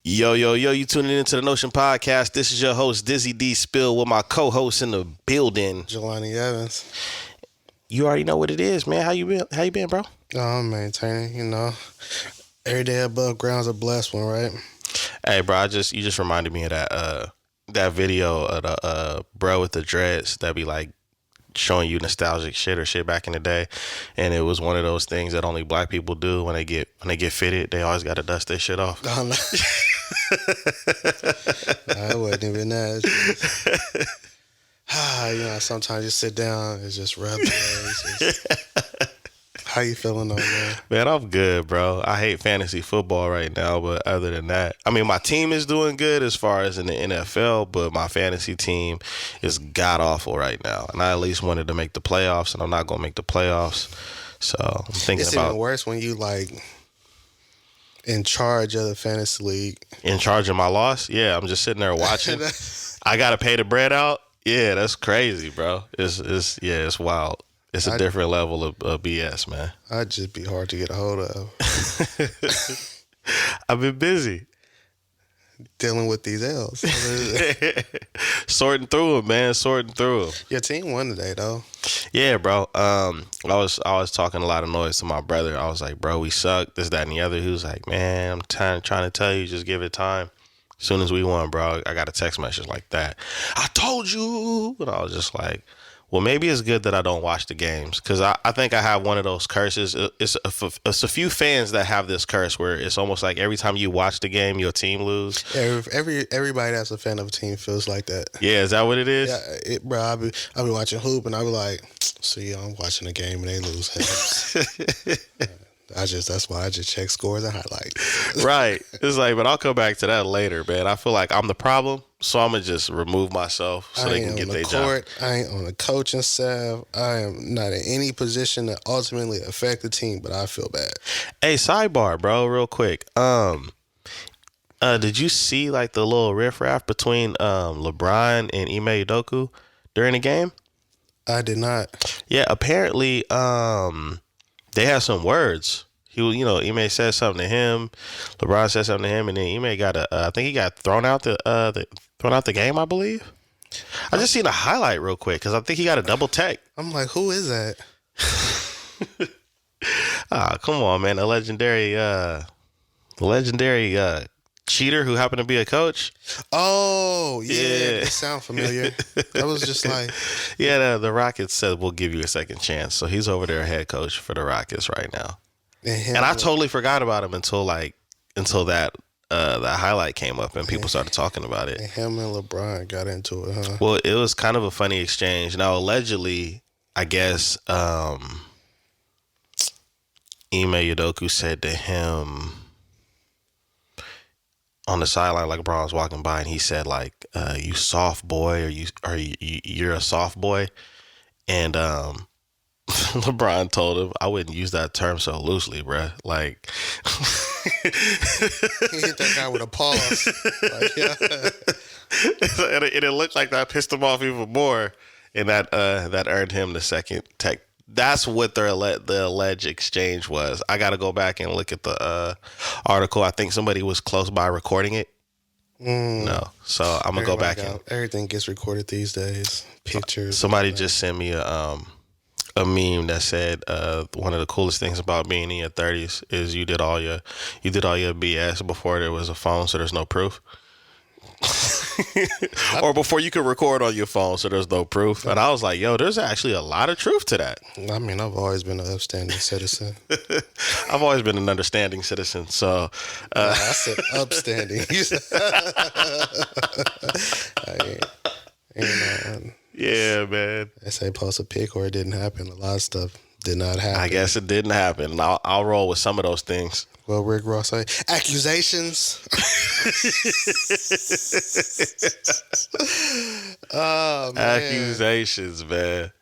Yo, yo, yo, you tuning into the Notion Podcast. This is your host, Dizzy D Spill, with my co-host in the building. Jelani Evans. You already know what it is, man. How you been? Bro? Oh, I'm maintaining, every day above ground's a blessed one, right? Hey, bro, you just reminded me of that video of the bro with the dreads that be like showing you nostalgic shit or shit back in the day, and it was one of those things that only black people do when they get fitted. They always got to dust their shit off. Oh, no. I wasn't even that. Sometimes you sit down and just rub legs. How you feeling on that? Man, I'm good, bro. I hate fantasy football right now, but other than that, I mean, my team is doing good as far as in the NFL, but my fantasy team is god awful right now. And I at least wanted to make the playoffs, and I'm not gonna make the playoffs. So I'm thinking it's even worse when you in charge of the fantasy league. In charge of my loss? Yeah, I'm just sitting there watching. I gotta pay the bread out. Yeah, that's crazy, bro. It's wild. It's a different level of BS, man. I'd just be hard to get a hold of. I've been busy dealing with these L's. Sorting through them, man. Your team won today, though. Yeah, bro. I was talking a lot of noise to my brother. I was like, bro, we suck, this, that, and the other. He was like, man, I'm trying to tell you, just give it time. As soon as we won, bro, I got a text message like that. I told you. And I was just like, well, maybe it's good that I don't watch the games, because I think I have one of those curses. It's a few fans that have this curse where it's almost like every time you watch the game, your team lose. Yeah, everybody that's a fan of a team feels like that. Yeah, is that what it is? Yeah, bro. I'll be watching hoop and I'll be like, see, I'm watching the game and they lose. That's why I just check scores and highlights. Right. It's like, but I'll come back to that later, man. I feel like I'm the problem, so I'm going to just remove myself so they can get their job. I ain't on the coaching staff. I am not in any position to ultimately affect the team, but I feel bad. Hey, sidebar, bro, real quick. Did you see like the little riffraff between LeBron and Ime Udoka during the game? I did not. Yeah, apparently they had some words. Ime said something to him. LeBron said something to him, and then Ime got I think he got thrown out the game, I believe. I just seen a highlight real quick because I think he got a double tech. I'm like, who is that? Come on, man! The legendary cheater who happened to be a coach. Oh, yeah. It sound familiar. I was just like... Yeah, the Rockets said, we'll give you a second chance. So he's over there head coach for the Rockets right now. And I totally forgot about him until that highlight came up and people started talking about it. And him and LeBron got into it, huh? Well, it was kind of a funny exchange. Now, allegedly, I guess Ime Udoka said to him on the sideline, like LeBron was walking by, and he said, like, you soft boy, or you're a soft boy. And LeBron told him, I wouldn't use that term so loosely, bruh. Like, he hit that guy with a pause. Like, yeah. And it looked like that pissed him off even more, and that earned him the second tech. That's what the alleged exchange was. I got to go back and look at the article. I think somebody was close by recording it. No, so I'm gonna go back and everything gets recorded these days. Pictures. Somebody just sent me a meme that said one of the coolest things about being in your 30s is you did all your BS before there was a phone, so there's no proof. Or before you could record on your phone, so there's no proof. And I was like, yo, there's actually a lot of truth to that. I mean, I've always been an upstanding citizen. I've always been an understanding citizen. So I said upstanding. Yeah, man. They say post a pic or it didn't happen. A lot of stuff did not happen. I guess it didn't happen. I'll roll with some of those things. Well, Rick Ross say accusations. Oh, man. Accusations, man.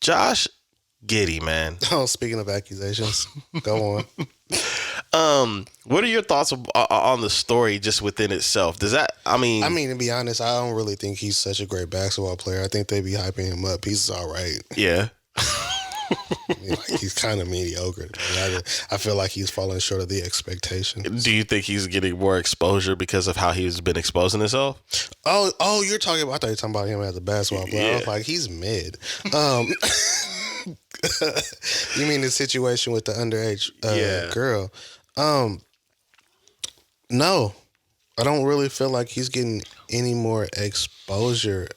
Josh Giddy, man. Oh, speaking of accusations, go on. What are your thoughts on the story just within itself? Does that, I mean, to be honest, I don't really think he's such a great basketball player. I think they be hyping him up. He's all right. Yeah. Like, he's kind of mediocre. I feel like he's falling short of the expectations. Do you think he's getting more exposure because of how he's been exposing himself? Oh, you're talking about. I thought you were talking about him as a basketball player. I Yeah. was like, he's mid. You mean the situation with the underage girl? No, I don't really feel like he's getting any more exposure.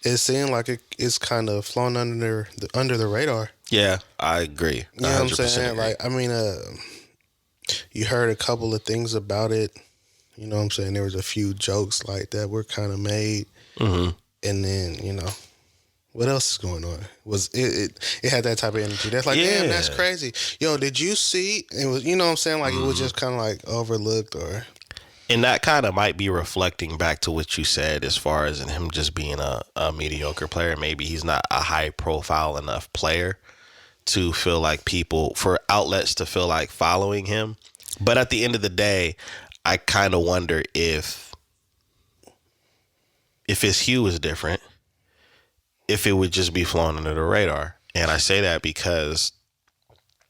It seemed like it's kind of flown under the radar. Yeah, I agree. You know what I'm 100% saying? agree. Like, I mean, you heard a couple of things about it. You know what I'm saying? There was a few jokes like that were kind of made, and then what else is going on? Was it had that type of energy? That's like, damn, that's crazy. Yo, did you see? It was, you know what I'm saying? Like, it was just kind of like overlooked or. And that kind of might be reflecting back to what you said as far as in him just being a mediocre player. Maybe he's not a high profile enough player to feel like for outlets to feel like following him. But at the end of the day, I kind of wonder if his hue was different, if it would just be flown under the radar. And I say that because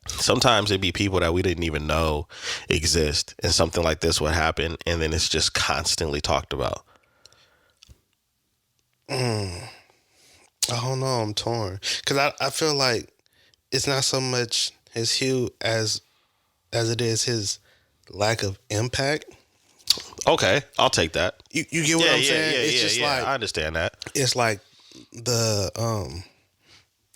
sometimes it'd be people that we didn't even know exist, and something like this would happen, and then it's just constantly talked about. I don't know. I'm torn because I feel like it's not so much his hue as it is his lack of impact. Okay, I'll take that. You get what I'm saying? It's just like, I understand that. it's like the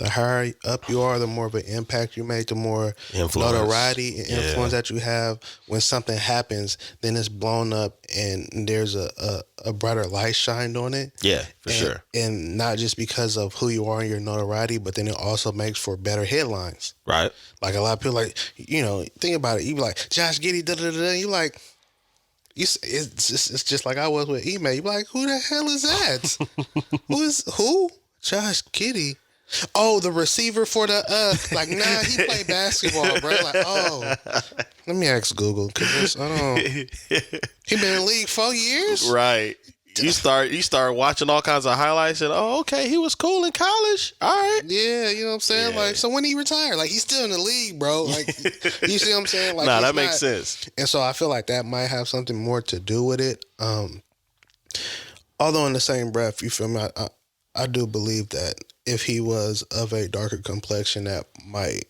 higher up you are, the more of an impact you make, the more Influence. notoriety and influence that you have. When something happens, then it's blown up and there's a brighter light shined on it. Yeah, for sure. And not just because of who you are and your notoriety, but then it also makes for better headlines. Right. Like, a lot of people, like, think about it. You be like, Josh Giddy, da-da-da-da. You like, it's just like I was with email. You be like, who the hell is that? Who? Josh Giddy. Oh, the receiver for the like, nah, he played basketball, bro. Like, oh, let me ask Google because I don't. He been in the league 4 years, Right. You start watching all kinds of highlights and okay, he was cool in college. All right. Yeah, you know what I'm saying. Yeah. Like, so when he retired, like, he's still in the league, bro. Like, you see what I'm saying? Like, Nah, he's that makes not- sense. And so I feel like that might have something more to do with it. Although in the same breath, you feel me? I do believe that if he was of a darker complexion, they might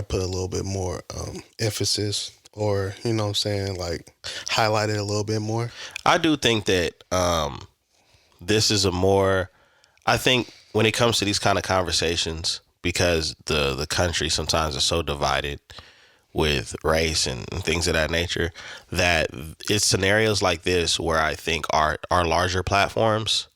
put a little bit more emphasis, or you know what I'm saying, like, highlight it a little bit more. I do think that this is I think when it comes to these kind of conversations, because the country sometimes is so divided with race and things of that nature, that it's scenarios like this where I think our larger platforms,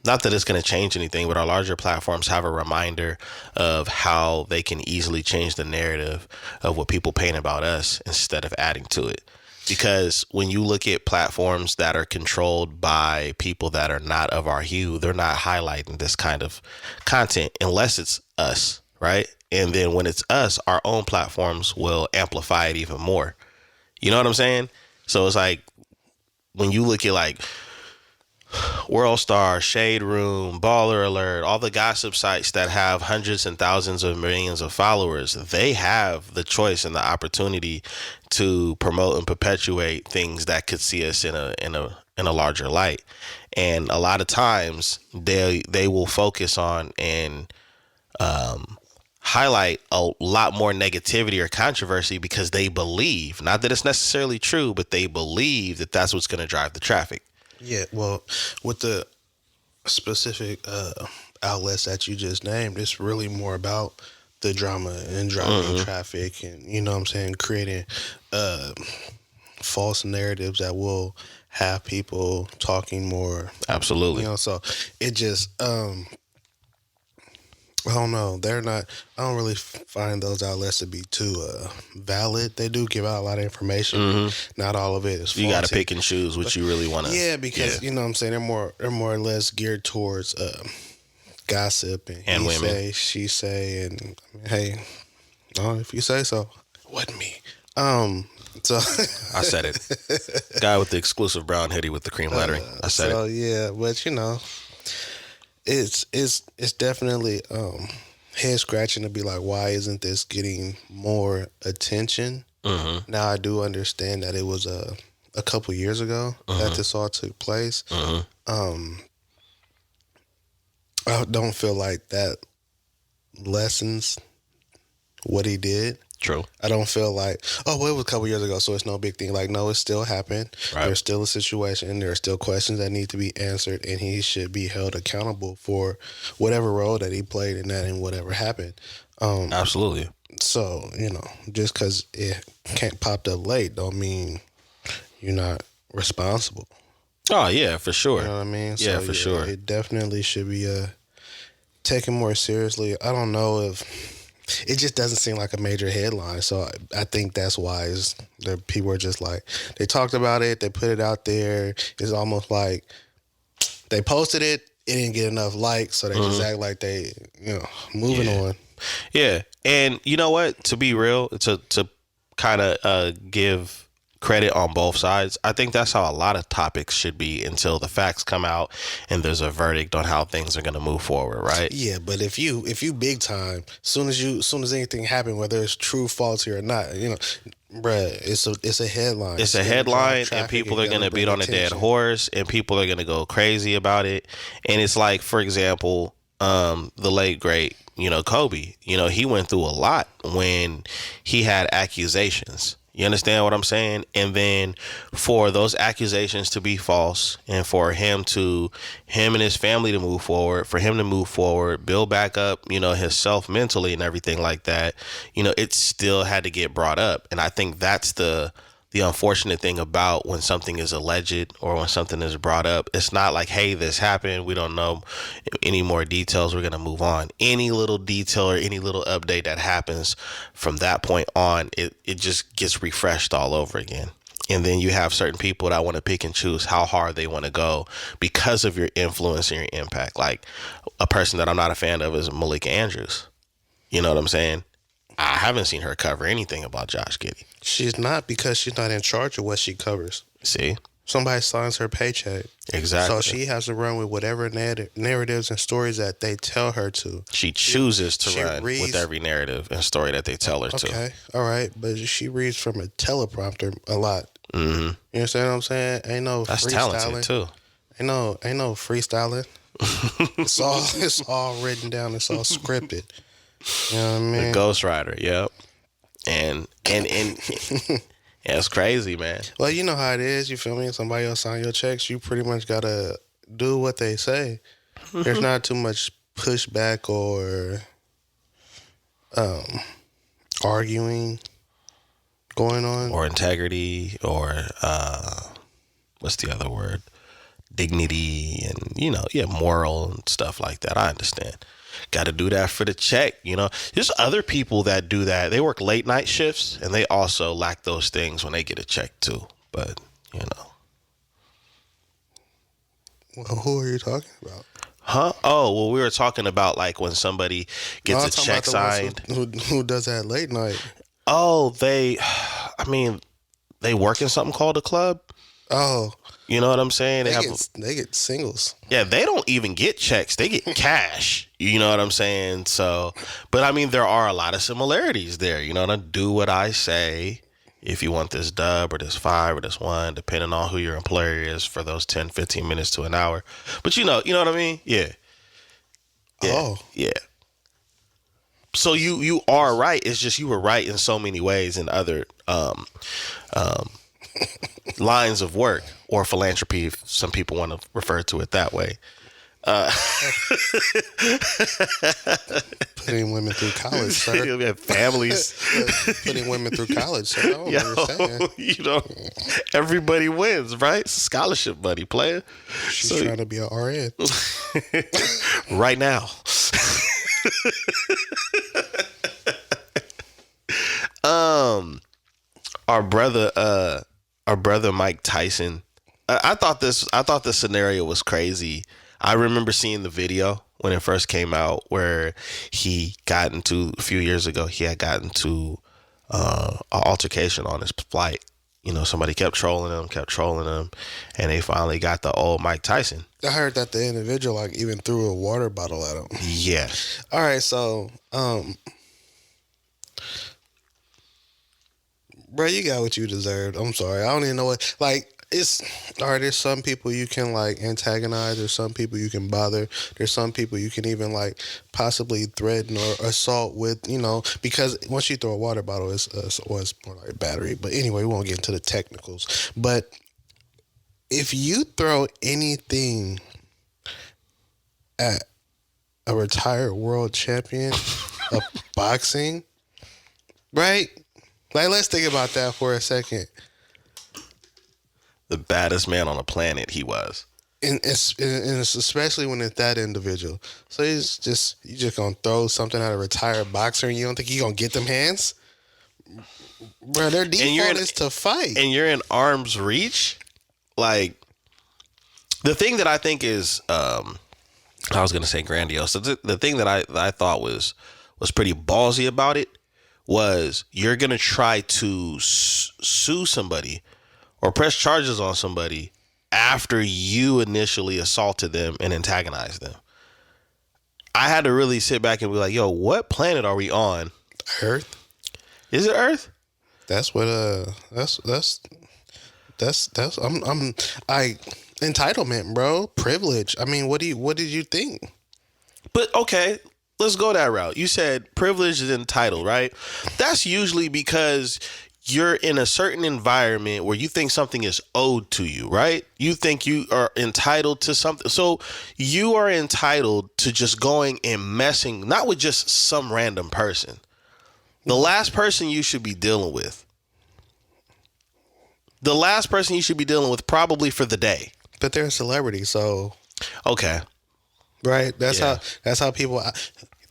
not that it's going to change anything, but our larger platforms have a reminder of how they can easily change the narrative of what people paint about us instead of adding to it. Because when you look at platforms that are controlled by people that are not of our hue, they're not highlighting this kind of content unless it's us, right? And then when it's us, our own platforms will amplify it even more. You know what I'm saying? So it's like when you look at like World Star, Shade Room, Baller Alert, all the gossip sites that have hundreds and thousands of millions of followers, they have the choice and the opportunity to promote and perpetuate things that could see us in a larger light. And a lot of times they will focus on and highlight a lot more negativity or controversy because they believe, not that it's necessarily true, but they believe that that's what's going to drive the traffic. Yeah, well, with the specific outlets that you just named, it's really more about the drama and driving traffic and, you know what I'm saying, creating false narratives that will have people talking more. Absolutely. You know, so it just, I don't know. I don't really find those outlets to be too valid. They do give out a lot of information. Not all of it is faulty. You got to pick and choose what you really want to. Yeah, because you know what I'm saying, they're more or less geared towards gossip and he women. say, she say, and hey, if you say so, it wasn't me. So I said it. Guy with the exclusive brown hoodie with the cream lettering. I said so it. yeah, but you know, it's definitely head scratching to be like, why isn't this getting more attention? Mm-hmm. Now I do understand that it was a couple years ago that this all took place. Um, I don't feel like that lessens what he did. True. I don't feel like, oh, well, it was a couple years ago, so it's no big thing. Like, no, it still happened. Right. There's still a situation. There are still questions that need to be answered, and he should be held accountable for whatever role that he played in that and whatever happened. Absolutely. So, just because it can't popped up late don't mean you're not responsible. Oh, yeah, for sure. You know what I mean? Yeah, So, for sure. It definitely should be taken more seriously. I don't know if it just doesn't seem like a major headline. So I think that's why the people are just like, they talked about it, they put it out there. It's almost like they posted it, it didn't get enough likes, so they just act like they, moving on. Yeah, and you know what? To be real, to kind of give credit on both sides, I think that's how a lot of topics should be until the facts come out and there's a verdict on how things are going to move forward, right? Yeah, but if you big time, soon as anything happened, whether it's true, faulty or not, bruh, it's a headline. It's a headline, and people are going to beat on a dead horse, and people are going to go crazy about it. And it's like, for example, the late great, Kobe, he went through a lot when he had accusations. You understand what I'm saying? And then for those accusations to be false, and for him and his family to move forward, for him to move forward, build back up, himself mentally and everything like that, it still had to get brought up. And I think that's the unfortunate thing about when something is alleged or when something is brought up. It's not like, hey, this happened, we don't know any more details, we're going to move on. Any little detail or any little update that happens from that point on, it just gets refreshed all over again. And then you have certain people that want to pick and choose how hard they want to go because of your influence and your impact. Like, a person that I'm not a fan of is Malika Andrews. You know what I'm saying? I haven't seen her cover anything about Josh Giddy. She's not, because she's not in charge of what she covers. See? Somebody signs her paycheck. Exactly. So she has to run with whatever narratives and stories that they tell her to. She chooses to run with every narrative and story that they tell her to. Okay, all right. But she reads from a teleprompter a lot. Mm-hmm. You understand what I'm saying? Ain't no That's freestyling. talented, too. Ain't no freestyling. It's all written down. It's all scripted. You know what I mean? The ghostwriter, yep. And it's crazy, man. Well, you know how it is. You feel me? Somebody else sign your checks. You pretty much gotta do what they say. There's not too much pushback or arguing going on, or integrity, or what's the other word? Dignity, and moral and stuff like that. I understand. Got to do that for the check, There's other people that do that. They work late night shifts, and they also lack those things when they get a check too. But Well, who are you talking about? Huh? Oh, well, we were talking about like when somebody gets a check signed. Who does that late night? Oh, they work in something called a club. Oh, you know what I'm saying? They get singles. Yeah, they don't even get checks. They get cash. You know what I'm saying? So, but there are a lot of similarities there. Do what I say. If you want this dub or this 5 or this 1, depending on who your employer is for those 10, 15 minutes to an hour. But you know what I mean? Yeah. Oh. Yeah. So you are right. It's just you were right in so many ways in other lines of work or philanthropy, if some people want to refer to it that way. Putting women through college, sir. You have families. Putting women through college, sir. I don't understand. Everybody wins, right? It's a scholarship money, player. She's trying to be an RN. Right now. Our brother Mike Tyson. I thought this scenario was crazy. I remember seeing the video when it first came out, where a few years ago, he had gotten to an altercation on his flight, somebody kept trolling them, and they finally got the old Mike Tyson. I heard that the individual like even threw a water bottle at him. Yeah. All right, so bro, you got what you deserved. I'm sorry. I don't even know what like it's all right. There's some people you can like antagonize. There's some people you can bother. There's some people you can even like possibly threaten or assault with. Because once you throw a water bottle, it's more like a battery. But anyway, we won't get into the technicals. But if you throw anything at a retired world champion of boxing, right? Like, let's think about that for a second. The baddest man on the planet he was. And it's especially when it's that individual. So you just gonna throw something at a retired boxer and you don't think you're gonna get them hands? Bro, their default is to fight. And you're in arm's reach? Like, the thing that I think is, I was going to say grandiose. The thing that I thought was pretty ballsy about it was you're going to try to sue somebody or press charges on somebody after you initially assaulted them and antagonized them. I had to really sit back and be like, yo, what planet are we on? Earth. Is it Earth? That's what entitlement, bro. Privilege. I mean, what did you think? But okay, let's go that route. You said privilege is entitled, right? That's usually because you're in a certain environment where you think something is owed to you, right? You think you are entitled to something. So you are entitled to just going and messing, not with just some random person. The last person you should be dealing with. The last person you should be dealing with probably for the day. But they're a celebrity, so okay. Right? That's how people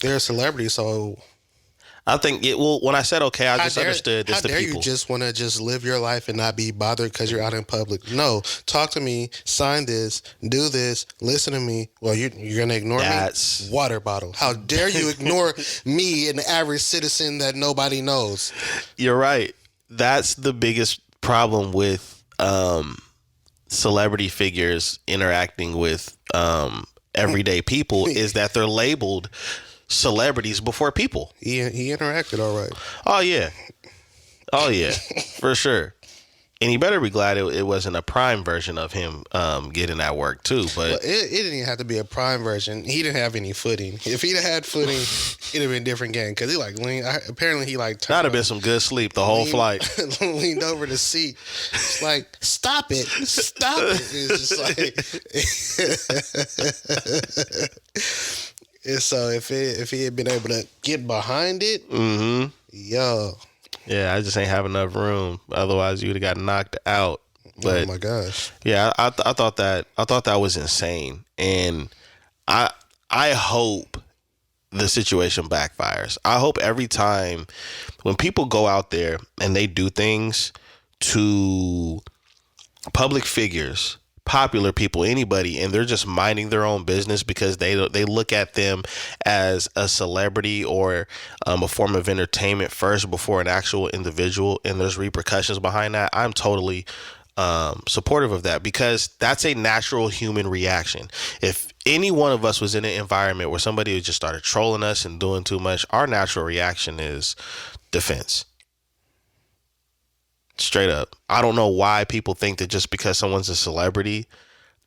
they're a celebrity, so I think when I said okay, I just understood it's the people. How dare you just want to just live your life and not be bothered because you're out in public? No, talk to me, sign this, do this, listen to me. Well, you're going to ignore me? Water bottle. How dare you ignore me, an average citizen that nobody knows? You're right. That's the biggest problem with celebrity figures interacting with everyday people is that they're labeled celebrities before people. He interacted all right. Oh yeah, for sure. And he better be glad it wasn't a prime version of him getting that work too. But well, it didn't even have to be a prime version. He didn't have any footing. If he'd had footing, it'd have been a different game. Because he apparently he like that'd have been some good sleep the whole flight. Leaned over the seat. It's like, stop it. It's just like. And so if he had been able to get behind it, yo. Yeah, I just ain't have enough room. Otherwise, you would have got knocked out. But, oh my gosh! Yeah, I thought that was insane, and I hope the situation backfires. I hope every time when people go out there and they do things to public figures, popular people, anybody, and they're just minding their own business because they look at them as a celebrity or a form of entertainment first before an actual individual, and there's repercussions behind that. I'm totally supportive of that because that's a natural human reaction. If any one of us was in an environment where somebody just started trolling us and doing too much, our natural reaction is defense. Straight up. I don't know why people think that just because someone's a celebrity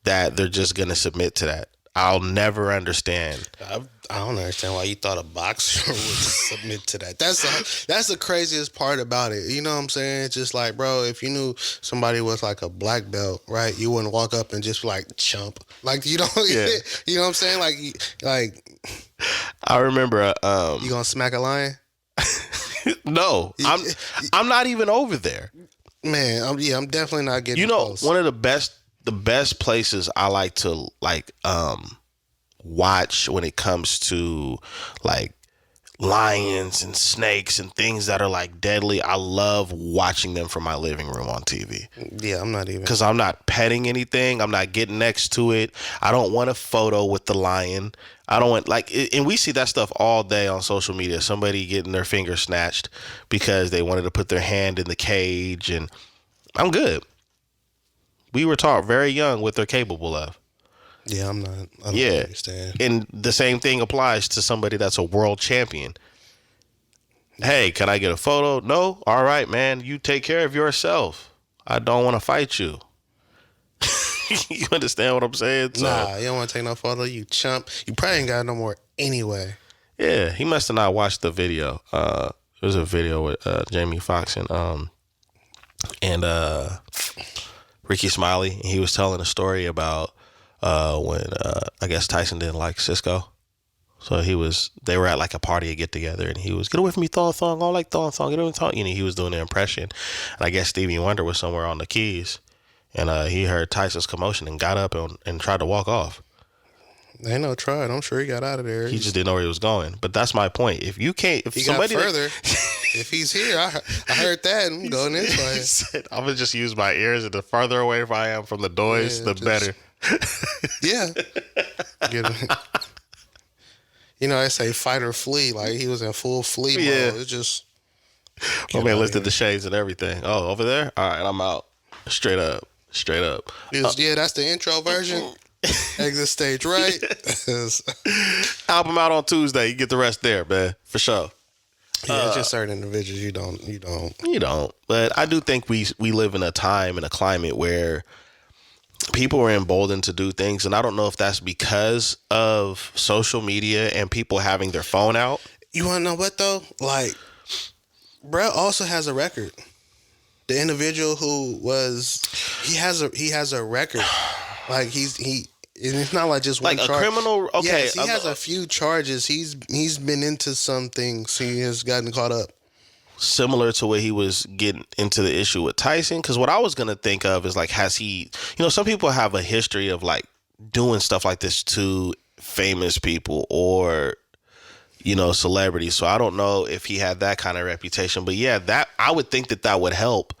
that they're just going to submit to that. I'll never understand. I don't understand why you thought a boxer would submit to that. That's the craziest part about it. You know what I'm saying? It's just like, bro, if you knew somebody was like a black belt, right? You wouldn't walk up and just like chump. Like, you know, yeah. You know what I'm saying? Like I remember you gonna smack a lion? No, I'm not even over there. Man, I'm definitely not getting close. One of the best places I like to watch when it comes to like lions and snakes and things that are like deadly. I love watching them from my living room on TV. Yeah, I'm not even. Because I'm not petting anything. I'm not getting next to it. I don't want a photo with the lion. I don't want and we see that stuff all day on social media. Somebody getting their finger snatched because they wanted to put their hand in the cage, and I'm good. We were taught very young what they're capable of. Yeah, I'm not. I don't Yeah. understand. And the same thing applies to somebody that's a world champion. Hey, can I get a photo? No? All right, man. You take care of yourself. I don't want to fight you. You understand what I'm saying? So, Nah, you don't want to take no photo, you chump. You probably ain't got no more anyway. yeah, he must have not watched the video. There was a video with Jamie Foxx and Ricky Smiley. And he was telling a story about when I guess Tyson didn't like Cisco. So they were at like a party, a get together, and he was, get away from me, thong, I don't like thong, get away from me, and he was doing the impression. And I guess Stevie Wonder was somewhere on the keys, and he heard Tyson's commotion and got up and tried to walk off. Ain't no trying. I'm sure he got out of there. He just didn't know where he was going. But that's my point. If you can't, if he somebody got further, if he's here, I heard that. I'm going this way. I'm gonna just use my ears, and the farther away I am from the noise, the better. Yeah. You know, I say fight or flee. Like he was in full flee mode. It's just. My man lifted the shades and everything. Oh, over there? All right, I'm out. Straight up. Yeah, that's the intro version. Exit stage right. Album out on Tuesday. You get the rest there, man. For sure. Yeah, it's just certain individuals you don't. But I do think we live in a time and a climate where people are emboldened to do things, and I don't know if that's because of social media and people having their phone out. You want to know what though? Like, Brett also has a record. The individual who he has a record. Like it's not like just one like a charge. criminal. Okay, yes, he has a few charges. He's been into some things. He has gotten caught up. Similar to where he was getting into the issue with Tyson. Because what I was going to think of is like, has he, some people have a history of like doing stuff like this to famous people or, celebrities. So I don't know if he had that kind of reputation. But yeah, that I would think that would help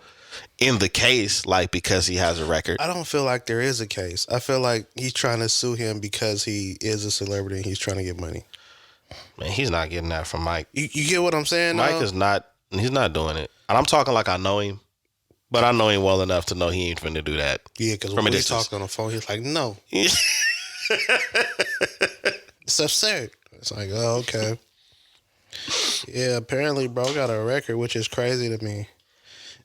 in the case, like because he has a record. I don't feel like there is a case. I feel like he's trying to sue him because he is a celebrity and he's trying to get money. Man, he's not getting that from Mike. You get what I'm saying? Mike is not. He's not doing it. And I'm talking like I know him, but I know him well enough to know he ain't finna do that. Yeah, because when we talked on the phone, he's like, no. It's absurd. It's like, oh, okay. Yeah, apparently, bro got a record, which is crazy to me.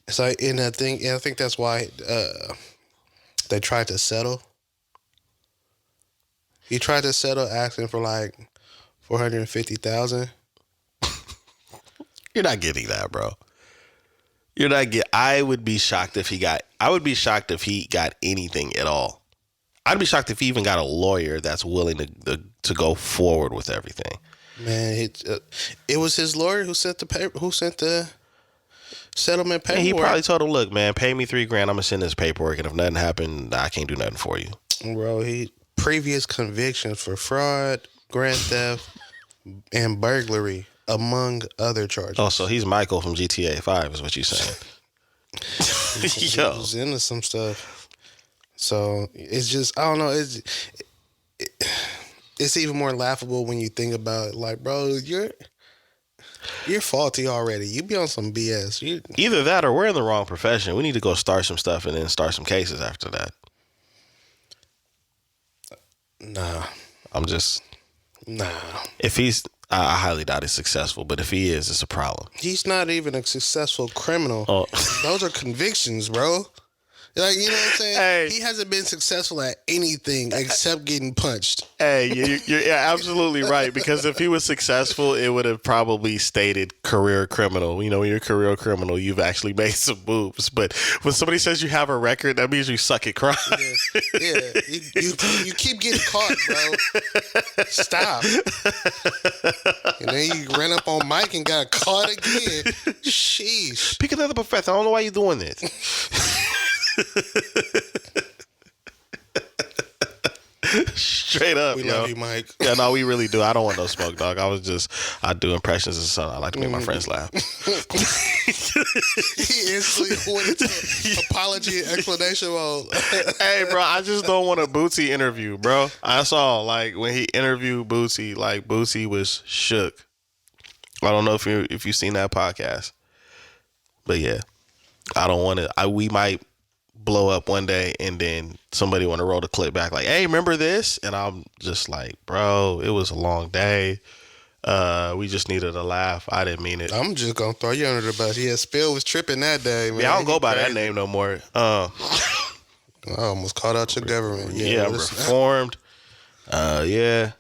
It's like, and I think that's why they tried to settle. He tried to settle asking for like $450,000. You're not getting that, bro. I would be shocked if he got anything at all. I'd be shocked if he even got a lawyer that's willing to go forward with everything. Man, it was his lawyer who sent the settlement paperwork. And he probably told him, look, man, pay me $3,000. I'm gonna send this paperwork, and if nothing happened, I can't do nothing for you. Bro, he previous convictions for fraud, grand theft, and burglary, among other charges. Oh, so he's Michael from GTA 5 is what you're saying. He was into some stuff. So it's just, I don't know. It's even more laughable when you think about it. Like, bro, you're faulty already. You be on some BS. Either that or we're in the wrong profession. We need to go start some stuff and then start some cases after that. Nah. If he's, I highly doubt he's successful, but if he is, it's a problem. He's not even a successful criminal. Oh. Those are convictions, bro. Like, you know what I'm saying? Hey. He hasn't been successful at anything except getting punched. Hey, you're absolutely right, because if he was successful, it would have probably stated career criminal. When you're a career criminal, you've actually made some moves. But when somebody says you have a record, that means you suck at crime. Yeah. You keep getting caught, bro. Stop. And then you ran up on Mike and got caught again. Sheesh. Pick another profession. I don't know why you're doing this. Straight up, we love you, Mike. Yeah, no, we really do. I don't want no smoke, dog. I do impressions and something. I like to make my friends laugh. He instantly went into apology and explanation mode. Hey, bro, I just don't want a Bootsy interview, bro. I saw like when he interviewed Bootsy, like Bootsy was shook. I don't know if you've seen that podcast, but yeah. I don't want to. We might blow up one day, and then somebody want to roll the clip back, like, "Hey, remember this?" And I'm just like, "Bro, it was a long day. We just needed a laugh. I didn't mean it." I'm just gonna throw you under the bus. Yeah, Spill was tripping that day, man. Yeah, I don't He go by that crazy. name no more. I almost called out your government. Yeah, I'm what is- reformed. Yeah,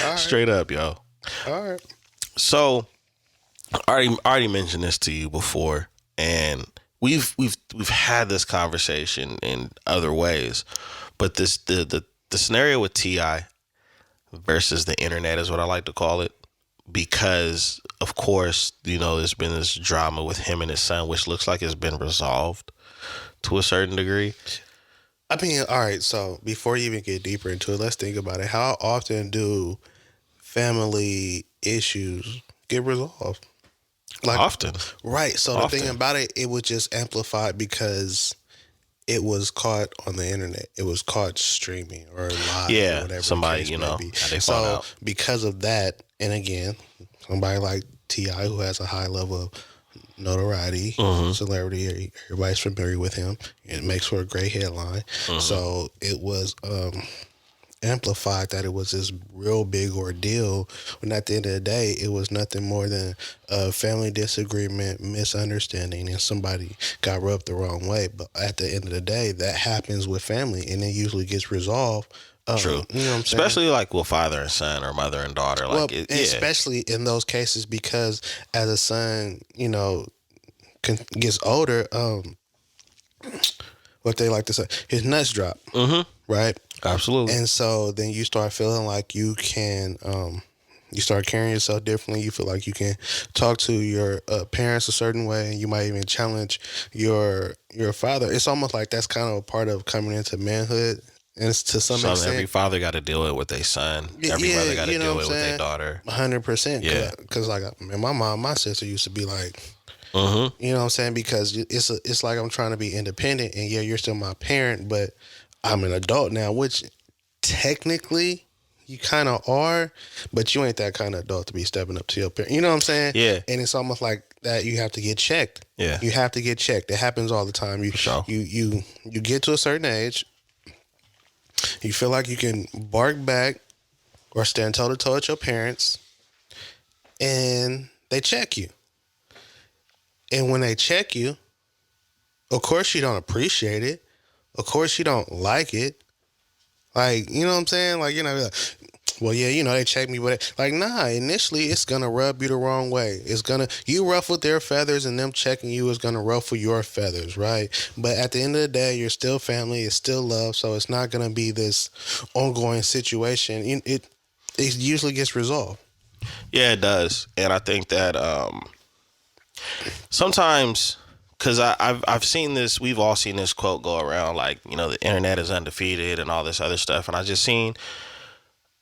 All right, straight up, yo. all right. So I already mentioned this to you before, and we've had this conversation in other ways, but this the scenario with Ti versus the internet is what I like to call it, because of course there's been this drama with him and his son, which looks like it's been resolved to a certain degree. I mean, all right. So before you even get deeper into it, let's think about it. How often do family issues get resolved? Like Often. right. So the Often. thing about it, it was just amplified because it was caught on the internet. It was caught streaming or live Yeah, or whatever. somebody, the case may be. how they found So out. because of that, and again, somebody like T.I. who has a high level of notoriety, celebrity, everybody's familiar with him. It makes for a great headline. So it was amplified that it was this real big ordeal, when at the end of the day it was nothing more than a family disagreement, misunderstanding, and somebody got rubbed the wrong way. But at the end of the day, that happens with family, and it usually gets resolved. True. You know what I'm saying? Especially like with father and son or mother and daughter. Well, Like, yeah. especially in those cases, because as a son, gets older, what they like to say, his nuts drop, right? Absolutely. And so then you start feeling like you can, you start carrying yourself differently. You feel like you can talk to your parents a certain way, and you might even challenge your father. It's almost like that's kind of a part of coming into manhood, and it's to some extent. Every father got to deal with their son. Every Yeah, mother got to you know deal what with I'm their saying? daughter. 100%. Yeah. Because like, man, my mom, my sister used to be like, Mm-hmm. you know what I'm saying? Because it's like I'm trying to be independent, and yeah, you're still my parent, but I'm an adult now, which technically you kind of are, but you ain't that kind of adult to be stepping up to your parent. You know what I'm saying? Yeah. And it's almost like that you have to get checked. Yeah. You have to get checked. It happens all the time. You sure. you get to a certain age, you feel like you can bark back or stand toe to toe with your parents, and they check you. And when they check you, of course you don't appreciate it. Of course you don't like it. Like, you know what I'm saying? Like, like, well, yeah, they check me, but like, nah, initially it's going to rub you the wrong way. You ruffled their feathers, and them checking you is going to ruffle your feathers, right? But at the end of the day, you're still family, it's still love, so it's not going to be this ongoing situation. It usually gets resolved. Yeah, it does. And I think that sometimes, because I've seen this, we've all seen this quote go around, like, the internet is undefeated and all this other stuff. And I just seen,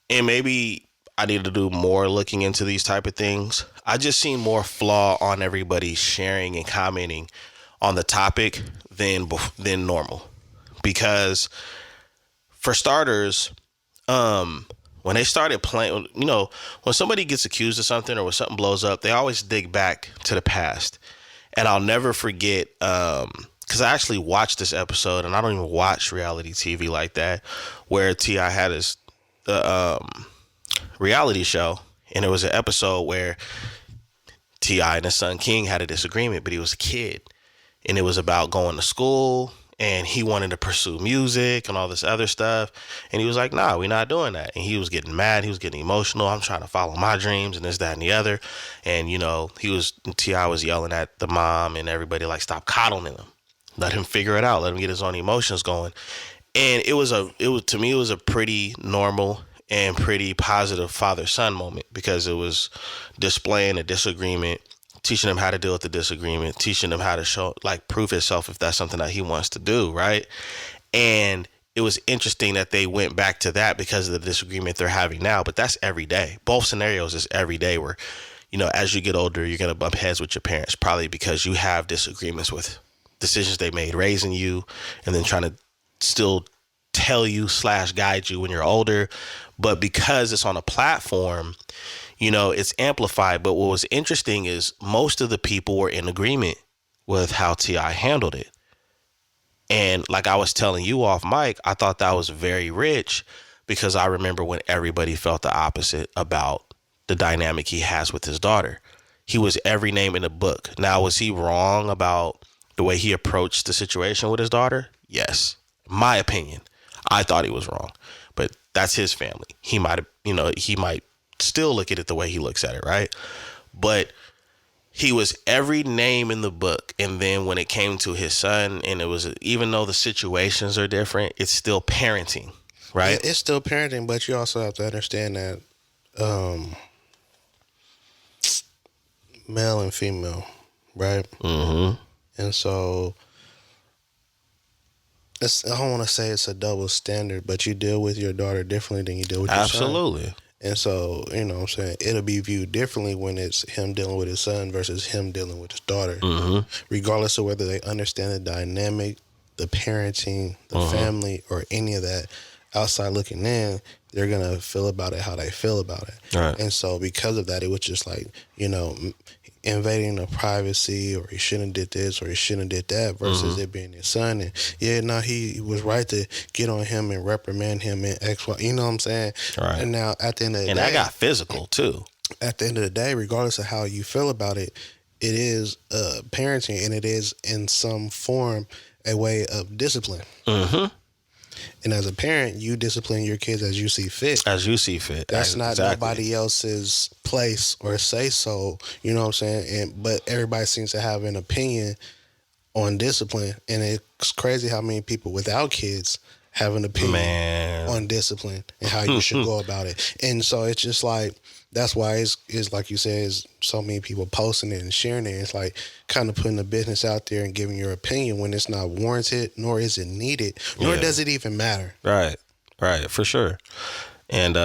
and maybe I need to do more looking into these type of things. I just seen more flaw on everybody sharing and commenting on the topic than normal. Because for starters, when they started playing, when somebody gets accused of something or when something blows up, they always dig back to the past. And I'll never forget, because I actually watched this episode, and I don't even watch reality TV like that, where T.I. had his reality show, and there was an episode where T.I. and his son King had a disagreement, but he was a kid, and it was about going to school, and he wanted to pursue music and all this other stuff, and he was like, nah, we're not doing that. And he was getting mad, he was getting emotional. I'm trying to follow my dreams and this, that, and the other. And T.I. was yelling at the mom and everybody, like, stop coddling him, let him figure it out, let him get his own emotions going. And to me it was a pretty normal and pretty positive father-son moment, because it was displaying a disagreement, teaching him how to deal with the disagreement, teaching him how to show, like, prove himself if that's something that he wants to do, right? And it was interesting that they went back to that because of the disagreement they're having now. But that's every day. Both scenarios is every day where, as you get older, you're going to bump heads with your parents, probably because you have disagreements with decisions they made raising you, and then trying to still tell you / guide you when you're older. But because it's on a platform, it's amplified. But what was interesting is most of the people were in agreement with how T.I. handled it. And like I was telling you off mic, I thought that was very rich because I remember when everybody felt the opposite about the dynamic he has with his daughter. He was every name in the book. Now, was he wrong about the way he approached the situation with his daughter? Yes. My opinion. I thought he was wrong. But that's his family. He might have, he might still look at it the way he looks at it, right? But he was every name in the book. And then when it came to his son, and it was, even though the situations are different, it's still parenting, right? It's still parenting, but you also have to understand that male and female, right? Mm-hmm. And so I don't want to say it's a double standard, but you deal with your daughter differently than you deal with your son. Absolutely. And so, what I'm saying, it'll be viewed differently when it's him dealing with his son versus him dealing with his daughter. Mm-hmm. Regardless of whether they understand the dynamic, the parenting, the family, or any of that, outside looking in, they're going to feel about it how they feel about it. Right. And so because of that, it was just like, invading the privacy, or he shouldn't have did this, or he shouldn't have did that, versus it being his son. And he was right to get on him and reprimand him and X, Y, you know what I'm saying? Right. And now at the end of the day, And that got physical too. At the end of the day, regardless of how you feel about it, it is parenting, and it is in some form a way of discipline. Mm-hmm. And as a parent, you discipline your kids as you see fit. As you see fit. That's not Exactly. nobody else's place or say so. You know what I'm saying? But everybody seems to have an opinion on discipline, and it's crazy how many people without kids have an opinion on discipline and how you should go about it. And so it's just like, that's why it's like you said, is so many people posting it and sharing it. It's like kind of putting the business out there and giving your opinion when it's not warranted, nor is it needed, nor does it even matter. Right, for sure. And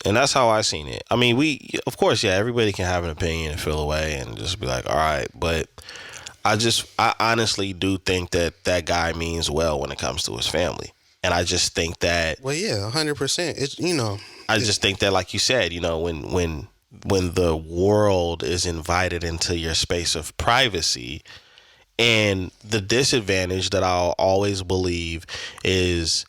that's how I seen it. I mean, of course, everybody can have an opinion and feel away and just be like, all right. But I honestly do think that guy means well when it comes to his family. And I just think that. Well, yeah, 100%. It's, I just think that, like you said, when the world is invited into your space of privacy, and the disadvantage that I'll always believe is,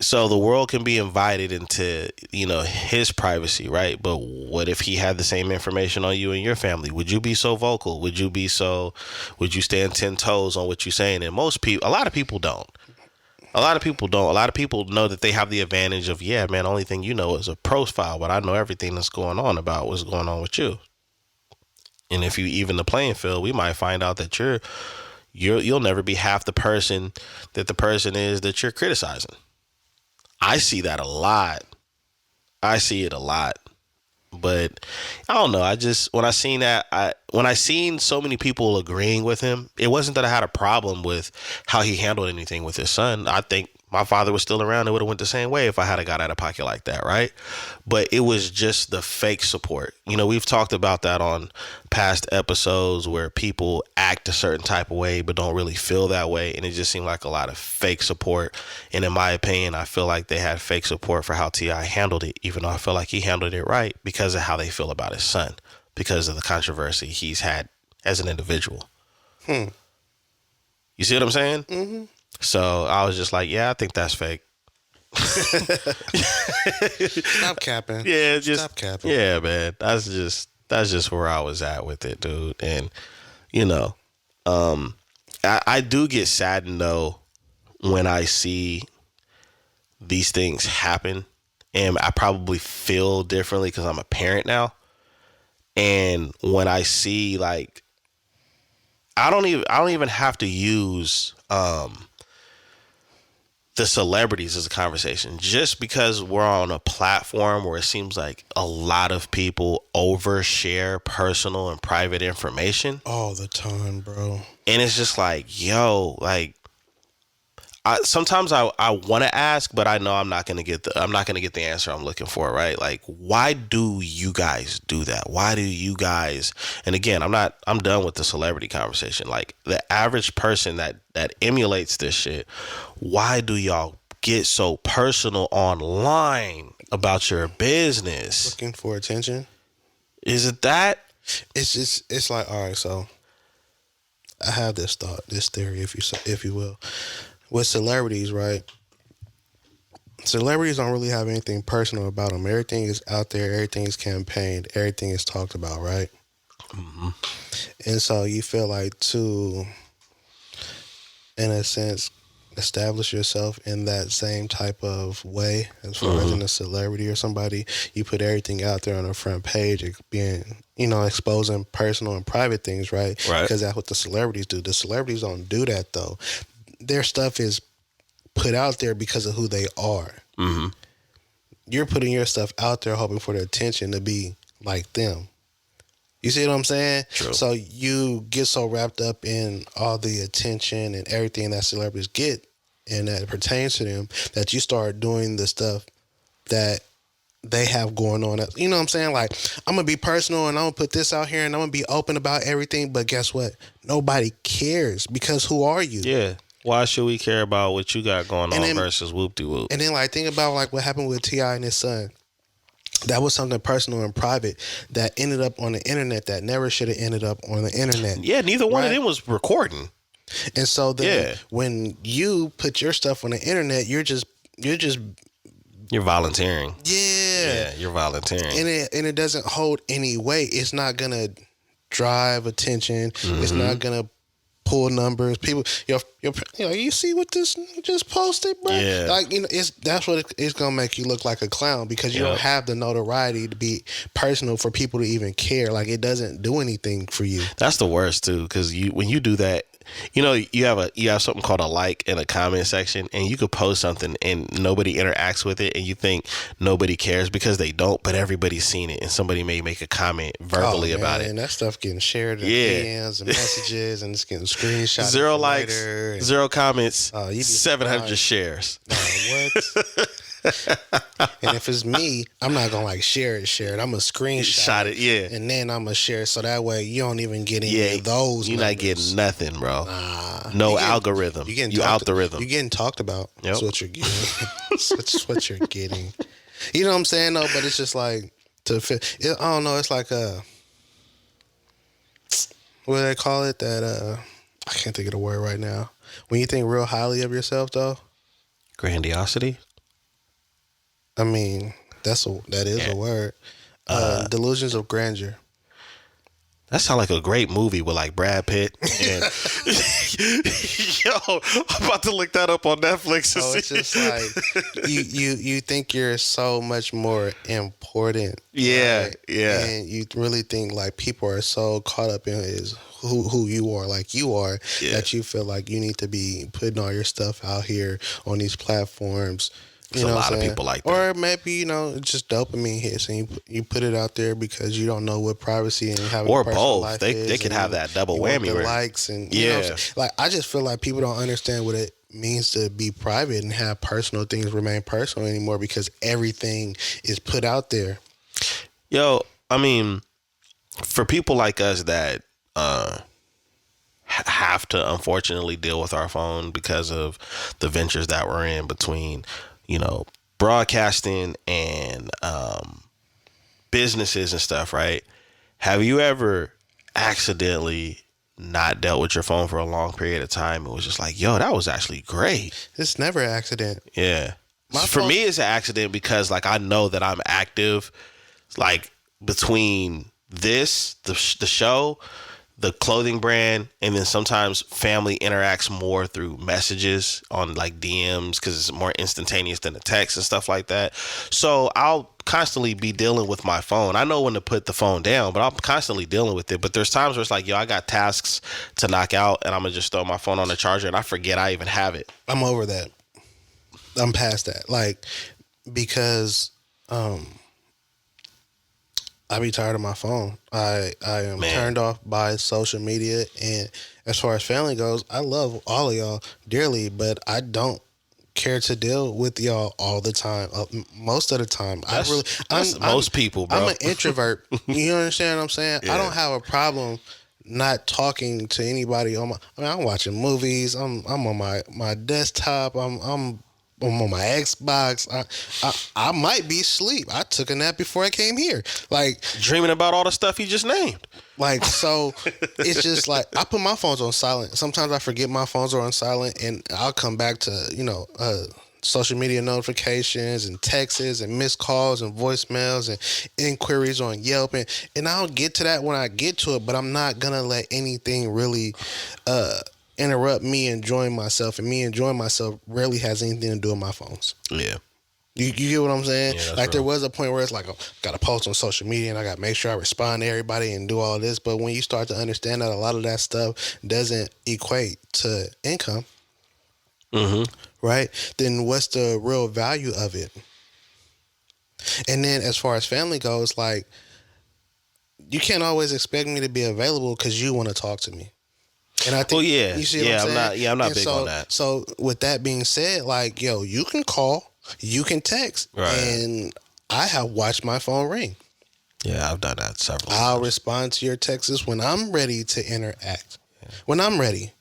so the world can be invited into, his privacy, right? But what if he had the same information on you and your family? Would you be so vocal? Would you stand 10 toes on what you're saying? And a lot of people don't. A lot of people don't. A lot of people know that they have the advantage of, only thing you know is a profile, but I know everything that's going on about what's going on with you. And if you even the playing field, we might find out that you'll never be half the person that the person is that you're criticizing. I see that a lot. I see it a lot. But I don't know. When I seen so many people agreeing with him, it wasn't that I had a problem with how he handled anything with his son. I think my father was still around, it would have went the same way if I had got out of pocket like that, right? But it was just the fake support. We've talked about that on past episodes where people act a certain type of way but don't really feel that way, and it just seemed like a lot of fake support. And in my opinion, I feel like they had fake support for how T.I. handled it, even though I feel like he handled it right because of how they feel about his son, because of the controversy he's had as an individual. You see what I'm saying? Mm-hmm. So I was just like, I think that's fake. Stop capping. Stop capping. Yeah, man. That's just where I was at with it, dude. And I do get saddened though when I see these things happen, and I probably feel differently because I'm a parent now. And when I see, like, I don't even have to use the celebrities as a conversation, just because we're on a platform where it seems like a lot of people overshare personal and private information all the time, bro. And it's just like, sometimes I want to ask, but I know I'm not gonna get the answer I'm looking for, right? Like, why do you guys do that? Why do you guys? And again, I'm done with the celebrity conversation. Like, the average person that emulates this shit, why do y'all get so personal online about your business? Looking for attention. Is it that? It's like, all right, so I have this thought, this theory, if you will, with celebrities, right? Celebrities don't really have anything personal about them. Everything is out there. Everything is campaigned. Everything is talked about, right? Mm-hmm. And so you feel like to, in a sense, establish yourself in that same type of way as far as in a celebrity or somebody, you put everything out there on the front page, it being, exposing personal and private things, right? Right. Because that's what the celebrities do. The celebrities don't do that, though. Their stuff is put out there because of who they are. Mm-hmm. You're putting your stuff out there hoping for the attention to be like them. You see what I'm saying? True. So you get so wrapped up in all the attention and everything that celebrities get and that pertains to them that you start doing the stuff that they have going on. You know what I'm saying? Like, I'm going to be personal and I'm going to put this out here and I'm going to be open about everything. But guess what? Nobody cares because who are you? Yeah. Why should we care about what you got going on then, versus whoop-de-whoop? And then, like, think about, like, what happened with T.I. and his son. That was something personal and private that ended up on the internet that never should have ended up on the internet. Yeah, neither one of them was recording. And so then when you put your stuff on the internet, you're volunteering. Yeah, you're volunteering. And it doesn't hold any weight. It's not gonna drive attention. Mm-hmm. It's not gonna pull numbers. People, you see what this just posted, bro? Yeah. Like, that's what it's gonna make you look like a clown because you don't have the notoriety to be personal for people to even care. Like, it doesn't do anything for you. That's the worst too, because when you do that, you have something called a like in a comment section, and you could post something and nobody interacts with it, and you think nobody cares because they don't, but everybody's seen it, and somebody may make a comment verbally about it. And that stuff getting shared in DMs and messages, and it's getting screenshot. 0 likes, 0 comments, 700 shares. What? And if it's me, I'm not gonna share it. I'm gonna screenshot it, and then I'm gonna share it so that way you don't even get any of those. You're not getting nothing, bro. No algorithm. You out the rhythm. You're getting talked about. That's what you're getting. That's what you're getting. You know what I'm saying? No, but it's just like to fit. I don't know. It's like what do they call it? That I can't think of the word right now. When you think real highly of yourself, though. Grandiosity. I mean, that is a word. Delusions of grandeur. That sounds like a great movie with like Brad Pitt. And yo, I'm about to look that up on Netflix. It's just like you think you're so much more important. Yeah, right? yeah. And you really think like people are so caught up in who you are, like you are, that you feel like you need to be putting all your stuff out here on these platforms. There's a lot of people like that. Or maybe, it's just dopamine hits and you put it out there because you don't know what privacy and having or a personal both. life They could have that double whammy. The likes and like I just feel like people don't understand what it means to be private and have personal things remain personal anymore because everything is put out there. Yo, I mean, for people like us that have to unfortunately deal with our phone because of the ventures that we're in between broadcasting and businesses and stuff, right? Have you ever accidentally not dealt with your phone for a long period of time? It was just like, yo, that was actually great. It's never an accident. Yeah. For me, it's an accident because like I know that I'm active, like between the show, the clothing brand, and then sometimes family interacts more through messages on like DMs because it's more instantaneous than a text and stuff like that. So I'll constantly be dealing with my phone. I know when to put the phone down, but I'm constantly dealing with it. But there's times where it's like, yo, I got tasks to knock out and I'm going to just throw my phone on the charger and I forget I even have it. I'm over that. I'm past that. Like, because I be tired of my phone. I am turned off by social media, and as far as family goes, I love all of y'all dearly, but I don't care to deal with y'all all the time. Most of the time, most people, bro. I'm an introvert. You understand what I'm saying? Yeah. I don't have a problem not talking to anybody on I'm watching movies. I'm on my desktop. I'm I'm on my Xbox. I might be asleep. I took a nap before I came here. Dreaming about all the stuff he just named. So it's just like I put my phones on silent. Sometimes I forget my phones are on silent, and I'll come back to social media notifications and texts and missed calls and voicemails and inquiries on Yelp, and I'll get to that when I get to it. But I'm not gonna let anything really interrupt me enjoying myself, and me enjoying myself rarely has anything to do with my phones. Yeah. You get what I'm saying? Yeah, like real. there was a point where it's like, got to post on social media and I got to make sure I respond to everybody and do all this. But when you start to understand that a lot of that stuff doesn't equate to income, right? Then what's the real value of it? And then as far as family goes, like you can't always expect me to be available because you want to talk to me. And I think, you see what I'm saying? I'm not big on that. So with that being said, like, yo, you can call, you can text, right. And I have watched my phone ring. Yeah, I've done that several times. I'll respond to your texts when I'm ready to interact. When I'm ready.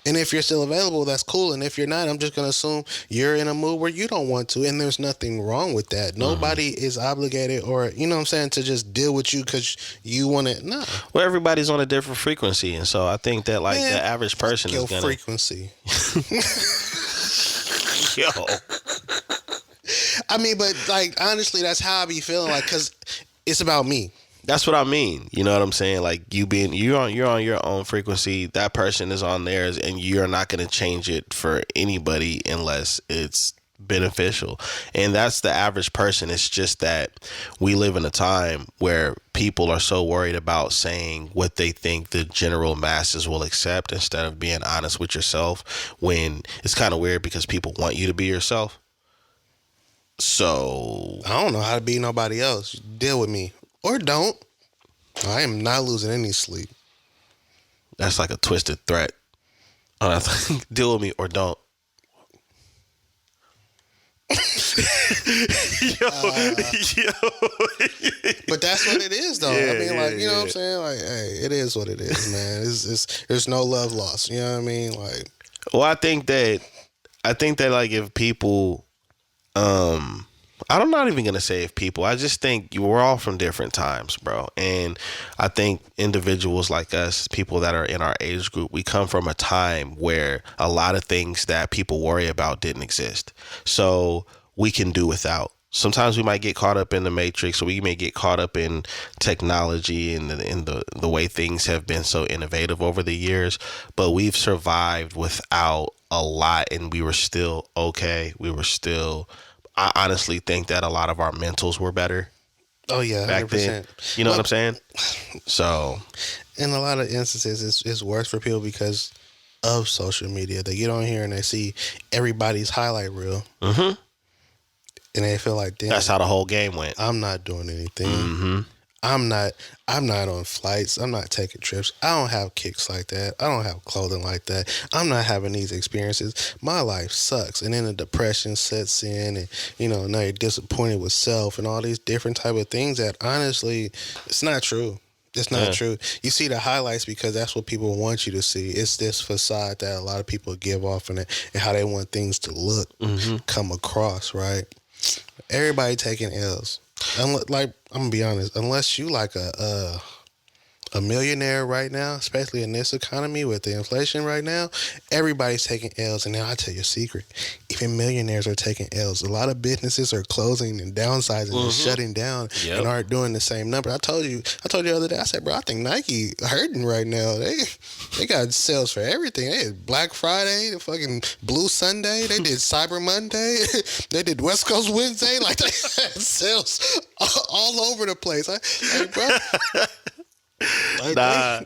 And if you're still available, that's cool. And if you're not, I'm just going to assume you're in a mood where you don't want to. And there's nothing wrong with that. Nobody is obligated or, you know what I'm saying, to just deal with you because you want to. No. Well, everybody's on a different frequency. And so I think that, like, the average person is going to. frequency. Yo. I mean, but, like, honestly, that's how I be feeling. Like, because it's about me. That's what I mean. You know what I'm saying? Like you're on your own frequency. That person is on theirs, and you're not going to change it for anybody unless it's beneficial. And that's the average person. It's just that we live in a time where people are so worried about saying what they think the general masses will accept instead of being honest with yourself. When it's kind of weird because people want you to be yourself. So I don't know how to be nobody else. Deal with me. Or don't. I am not losing any sleep. That's like a twisted threat. Deal with me or don't. Yo. But that's what it is, though. Yeah, I mean, like, you know what I'm saying? Like, hey, it is what it is, man. It's there's no love lost. You know what I mean? Like, well, I think that like if people, I'm not even going to say if people, I just think we're all from different times, bro. And I think individuals like us, people that are in our age group, we come from a time where a lot of things that people worry about didn't exist. So we can do without. Sometimes we might get caught up in the matrix, or we may get caught up in technology and the way things have been so innovative over the years. But we've survived without a lot, and we were still okay. I honestly think that a lot of our mentals were better. Oh yeah, 100%. Back then. You know what I'm saying? So, in a lot of instances, it's worse for people because of social media. They get on here and they see everybody's highlight reel, and they feel like, damn, that's how the whole game went. I'm not doing anything. I'm not on flights. I'm not taking trips. I don't have kicks like that. I don't have clothing like that. I'm not having these experiences. My life sucks. And then the depression sets in, and, now you're disappointed with self and all these different type of things that honestly, it's not true. It's not true. You see the highlights because that's what people want you to see. It's this facade that a lot of people give off and how they want things to look, come across, right? Everybody taking L's. Like, I'm gonna be honest, unless you like a millionaire right now, especially in this economy with the inflation right now, everybody's taking L's. And now I tell you a secret, even millionaires are taking L's. A lot of businesses are closing and downsizing and shutting down and aren't doing the same number. I told you the other day, I said, bro, I think Nike hurting right now. They got sales for everything. They had Black Friday, the fucking Blue Sunday, they did Cyber Monday, they did West Coast Wednesday. Like, they had sales all over the place. Like, bro, like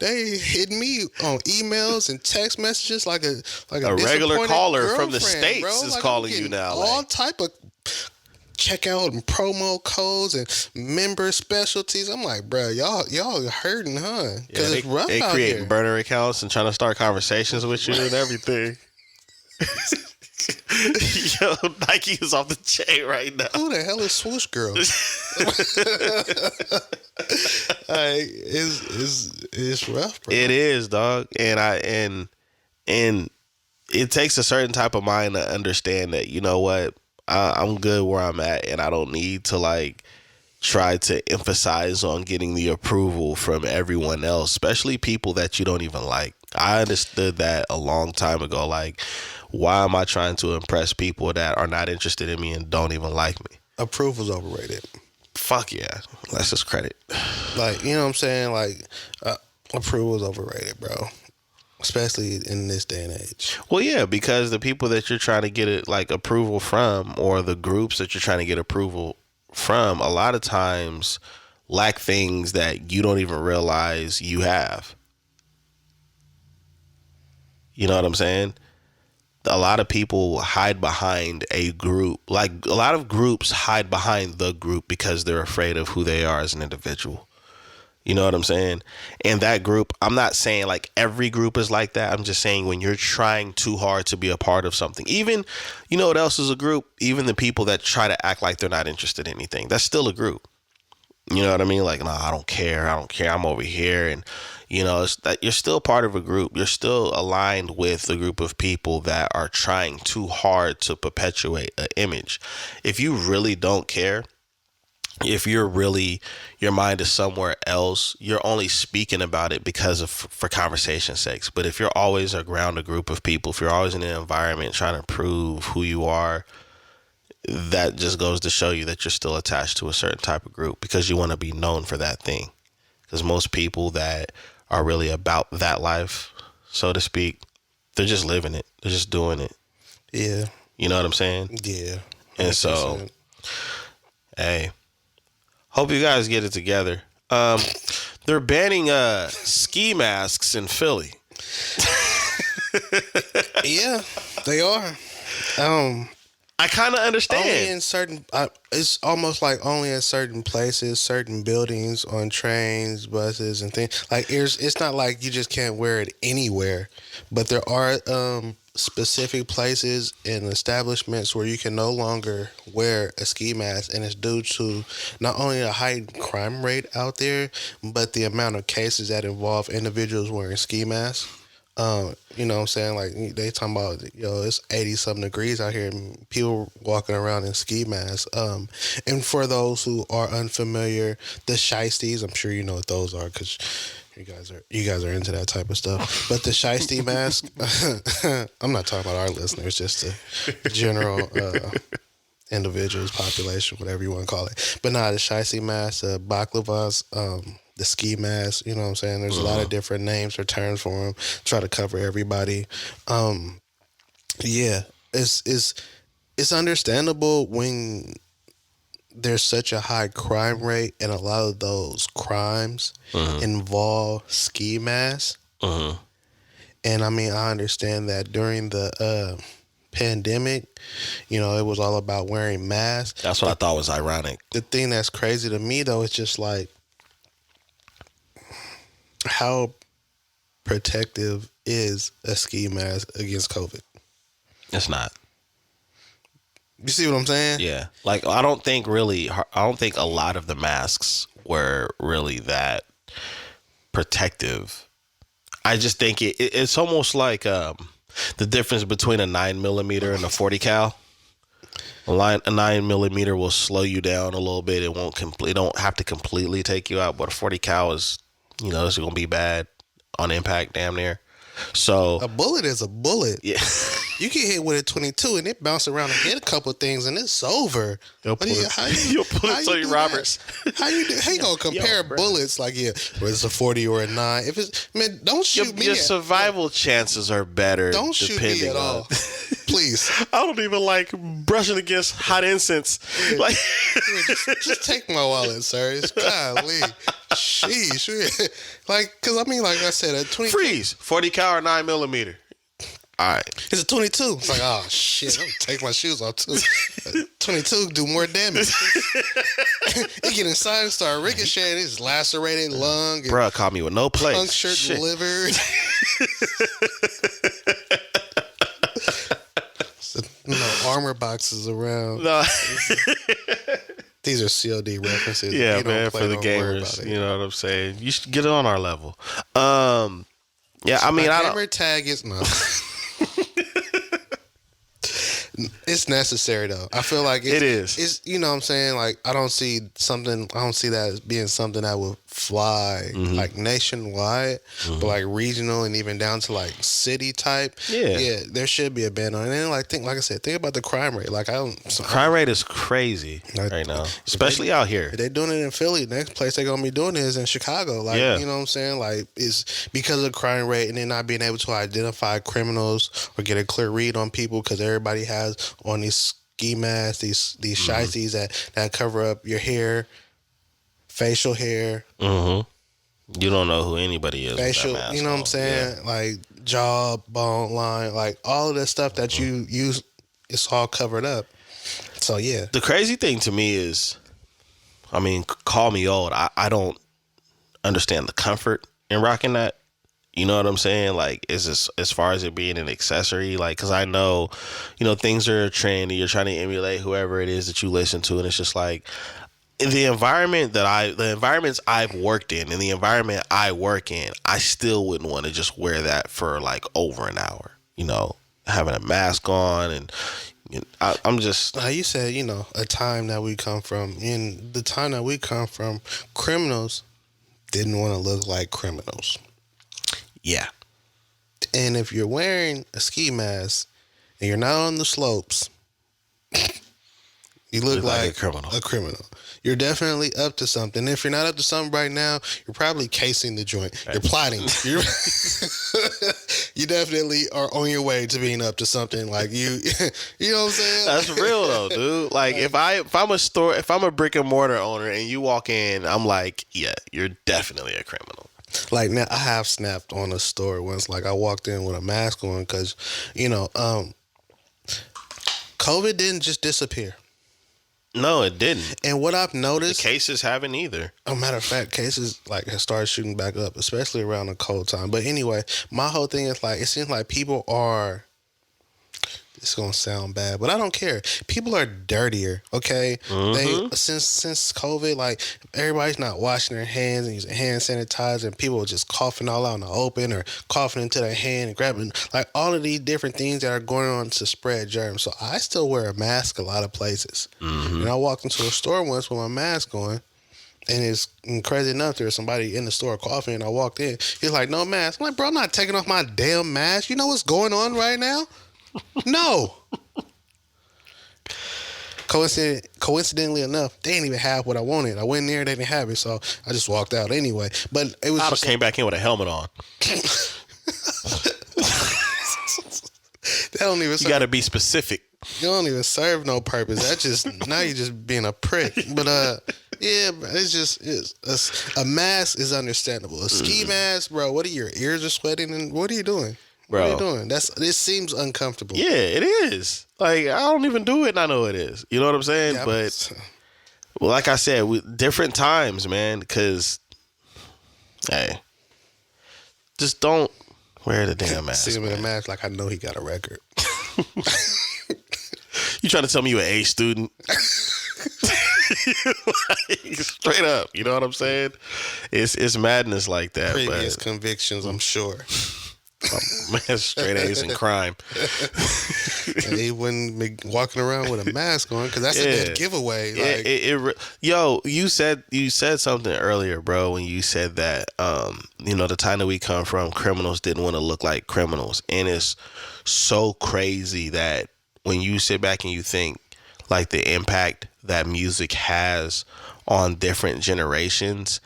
they hit me on emails and text messages like a regular caller from the girlfriend, States bro. is Like, calling you now. All Like, type of checkout and promo codes and member specialties. I'm like, bro, y'all hurting, huh? Because it's rough they out creating here. burner accounts and trying to start conversations with you and everything. Yo, Nike is off the chain right now. Who the hell is Swoosh Girl? It's rough, bro. It is, dog. And it takes a certain type of mind to understand that, you know what, I'm good where I'm at, and I don't need to like try to emphasize on getting the approval from everyone else, especially people that you don't even like. I understood that a long time ago. Like, why am I trying to impress people that are not interested in me and don't even like me? Approval's overrated. Fuck yeah. That's just credit. Like, you know what I'm saying? Like, approval's overrated, bro. Especially in this day and age. Well, yeah, because the people that you're trying to get it like approval from, or the groups that you're trying to get approval from, a lot of times lack things that you don't even realize you have. You know what I'm saying? A lot of people hide behind a group. Like, a lot of groups hide behind the group because they're afraid of who they are as an individual. You know what I'm saying? And that group, I'm not saying like every group is like that. I'm just saying when you're trying too hard to be a part of something, even, you know what else is a group? Even the people that try to act like they're not interested in anything, that's still a group. You know what I mean? Like, no, I don't care. I don't care. I'm over here. And, you know, it's that you're still part of a group. You're still aligned with a group of people that are trying too hard to perpetuate an image. If you really don't care, if you're really, your mind is somewhere else, you're only speaking about it because of, for conversation's sakes. But if you're always around a group of people, if you're always in an environment trying to prove who you are, that just goes to show you that you're still attached to a certain type of group because you want to be known for that thing. Because most people that are really about that life, so to speak, they're just living it. They're just doing it. Yeah. You know what I'm saying? Yeah. 100%. And so, hey, hope you guys get it together. They're banning ski masks in Philly. Yeah, they are. I kind of understand. Only in certain, it's almost like only in certain places, certain buildings, on trains, buses, and things. Like, it's not like you just can't wear it anywhere, but there are specific places and establishments where you can no longer wear a ski mask, and it's due to not only a high crime rate out there, but the amount of cases that involve individuals wearing ski masks. You know what I'm saying? Like, they talking about, it's 80-something degrees out here, and people walking around in ski masks. And for those who are unfamiliar, the shiesties, I'm sure you know what those are because you guys are into that type of stuff. But the shiesty mask, I'm not talking about our listeners, just the general individuals, population, whatever you want to call it. But nah, the shiesty mask, baklavas, the ski mask, you know what I'm saying? There's a lot of different names or terms for them. Try to cover everybody. Yeah, it's understandable when there's such a high crime rate, and a lot of those crimes involve ski masks. And I mean, I understand that during the pandemic, it was all about wearing masks. That's what I thought was ironic. The thing that's crazy to me, though, is just like, how protective is a ski mask against COVID? It's not. You see what I'm saying? Yeah. Like, I don't think a lot of the masks were really that protective. I just think it's almost like the difference between a 9mm and a 40 cal. A 9mm will slow you down a little bit. It don't have to completely take you out, but a 40 cal is, it's going to be bad on impact, damn near. So a bullet is a bullet. Yeah. You get hit with a 22 and it bounce around and hit a couple of things and it's over. You'll pull it Tony Roberts. How you gonna compare bullets like, whether it's a 40 or a 9? If it's, man, don't shoot me. Your survival chances are better. Don't shoot me at all. Please. I don't even like brushing against hot incense. Like, just take my wallet, sir. It's golly. Sheesh. Like, because I mean, like I said, a 22. Freeze. 40 cal or 9mm. All right. It's a 22. It's like, oh, shit. I'm going to take my shoes off, too. 22 do more damage. It get inside and start ricocheting. It's lacerated lung. Bruh, caught me with no place. Punctured liver. Armor boxes around. No. These are COD references. Yeah, man, for the gamers. You know what I'm saying? You should get it on our level. Yeah, I mean, my gamer tag is no. It's necessary though. I feel like It is. It's you know what I'm saying. Like I don't see that as being something that would fly like nationwide, but like regional and even down to like city type. Yeah. There should be a ban on it. And then like I said, think about the crime rate. Like Crime rate is crazy Like, right now, especially out here. if they're doing it in Philly, the next place they're gonna be doing it is in Chicago. Like Yeah. you know what I'm saying? Like it's because of the crime rate and then not being able to identify criminals or get a clear read on people because everybody has on these ski masks, these shiesties that cover up your hair, facial hair, You don't know who anybody is. facial. With that mask You know what I'm on. saying? Like jaw, bone line, like all of that stuff that you use, it's all covered up. So yeah, The crazy thing to me is, I mean, call me old. I don't understand the comfort in rocking that. You know what I'm saying? Like, is this as far as it being an accessory? Like, because I know, things are a trend and you're trying to emulate whoever it is that you listen to, and it's just like in the environments I've worked in, and the environment I work in, I still wouldn't want to just wear that for like over an hour. Having a mask on, and I'm just. you said a time that we come from. In the time that we come from, criminals didn't want to look like criminals. Yeah. And if you're wearing a ski mask and you're not on the slopes, you look like a criminal. You're definitely up to something. If you're not up to something right now, you're probably casing the joint. You're plotting. You definitely are on your way to being up to something. Like you know what I'm saying? That's real though, dude. Like if I'm a brick and mortar owner and you walk in, I'm like, yeah, you're definitely a criminal. Like now, I have snapped on a store once. Like I walked in with a mask on because, COVID didn't just disappear. No, it didn't. And what I've noticed, The cases haven't either. a matter of fact, cases like have started shooting back up, especially around the cold time. But anyway, my whole thing is like it seems like people are. It's gonna sound bad, but I don't care. People are dirtier, okay? They since COVID, like everybody's not washing their hands and using hand sanitizer, and people are just coughing all out in the open or coughing into their hand and grabbing like all of these different things that are going on to spread germs. So I still wear a mask a lot of places. And I walked into a store once with my mask on. And it's crazy enough, there was somebody in the store coughing, and I walked in. He's like, "No mask." I'm like, "Bro, I'm not taking off my damn mask. You know what's going on right now?" No. Coincidentally enough, they didn't even have what I wanted. I went in there, they didn't have it, so I just walked out anyway. But it was I just came back in with a helmet on. that don't even You serve, got to be specific. you don't even serve no purpose. That just now you're just being a prick. But yeah, it's a mask is understandable. A ski mask, bro. What are your ears are sweating and what are you doing? Bro. What are you doing? This seems uncomfortable. Yeah, it is. Like I don't even do it, and I know it is. You know what I'm saying? Yeah, but well, like I said, different times, man. Because hey, just don't wear the damn mask. See him in a mask like I know he got a record. You trying to tell me you an A student? Like, straight up, you know what I'm saying? It's madness like that. Previous but convictions, I'm sure. man, straight A's in crime. And he wouldn't be walking around with a mask on because that's a dead giveaway. Like, Yo, you said something earlier, bro, when you said that the time that we come from, criminals didn't want to look like criminals, and it's so crazy that when you sit back and you think like the impact that music has on different generations,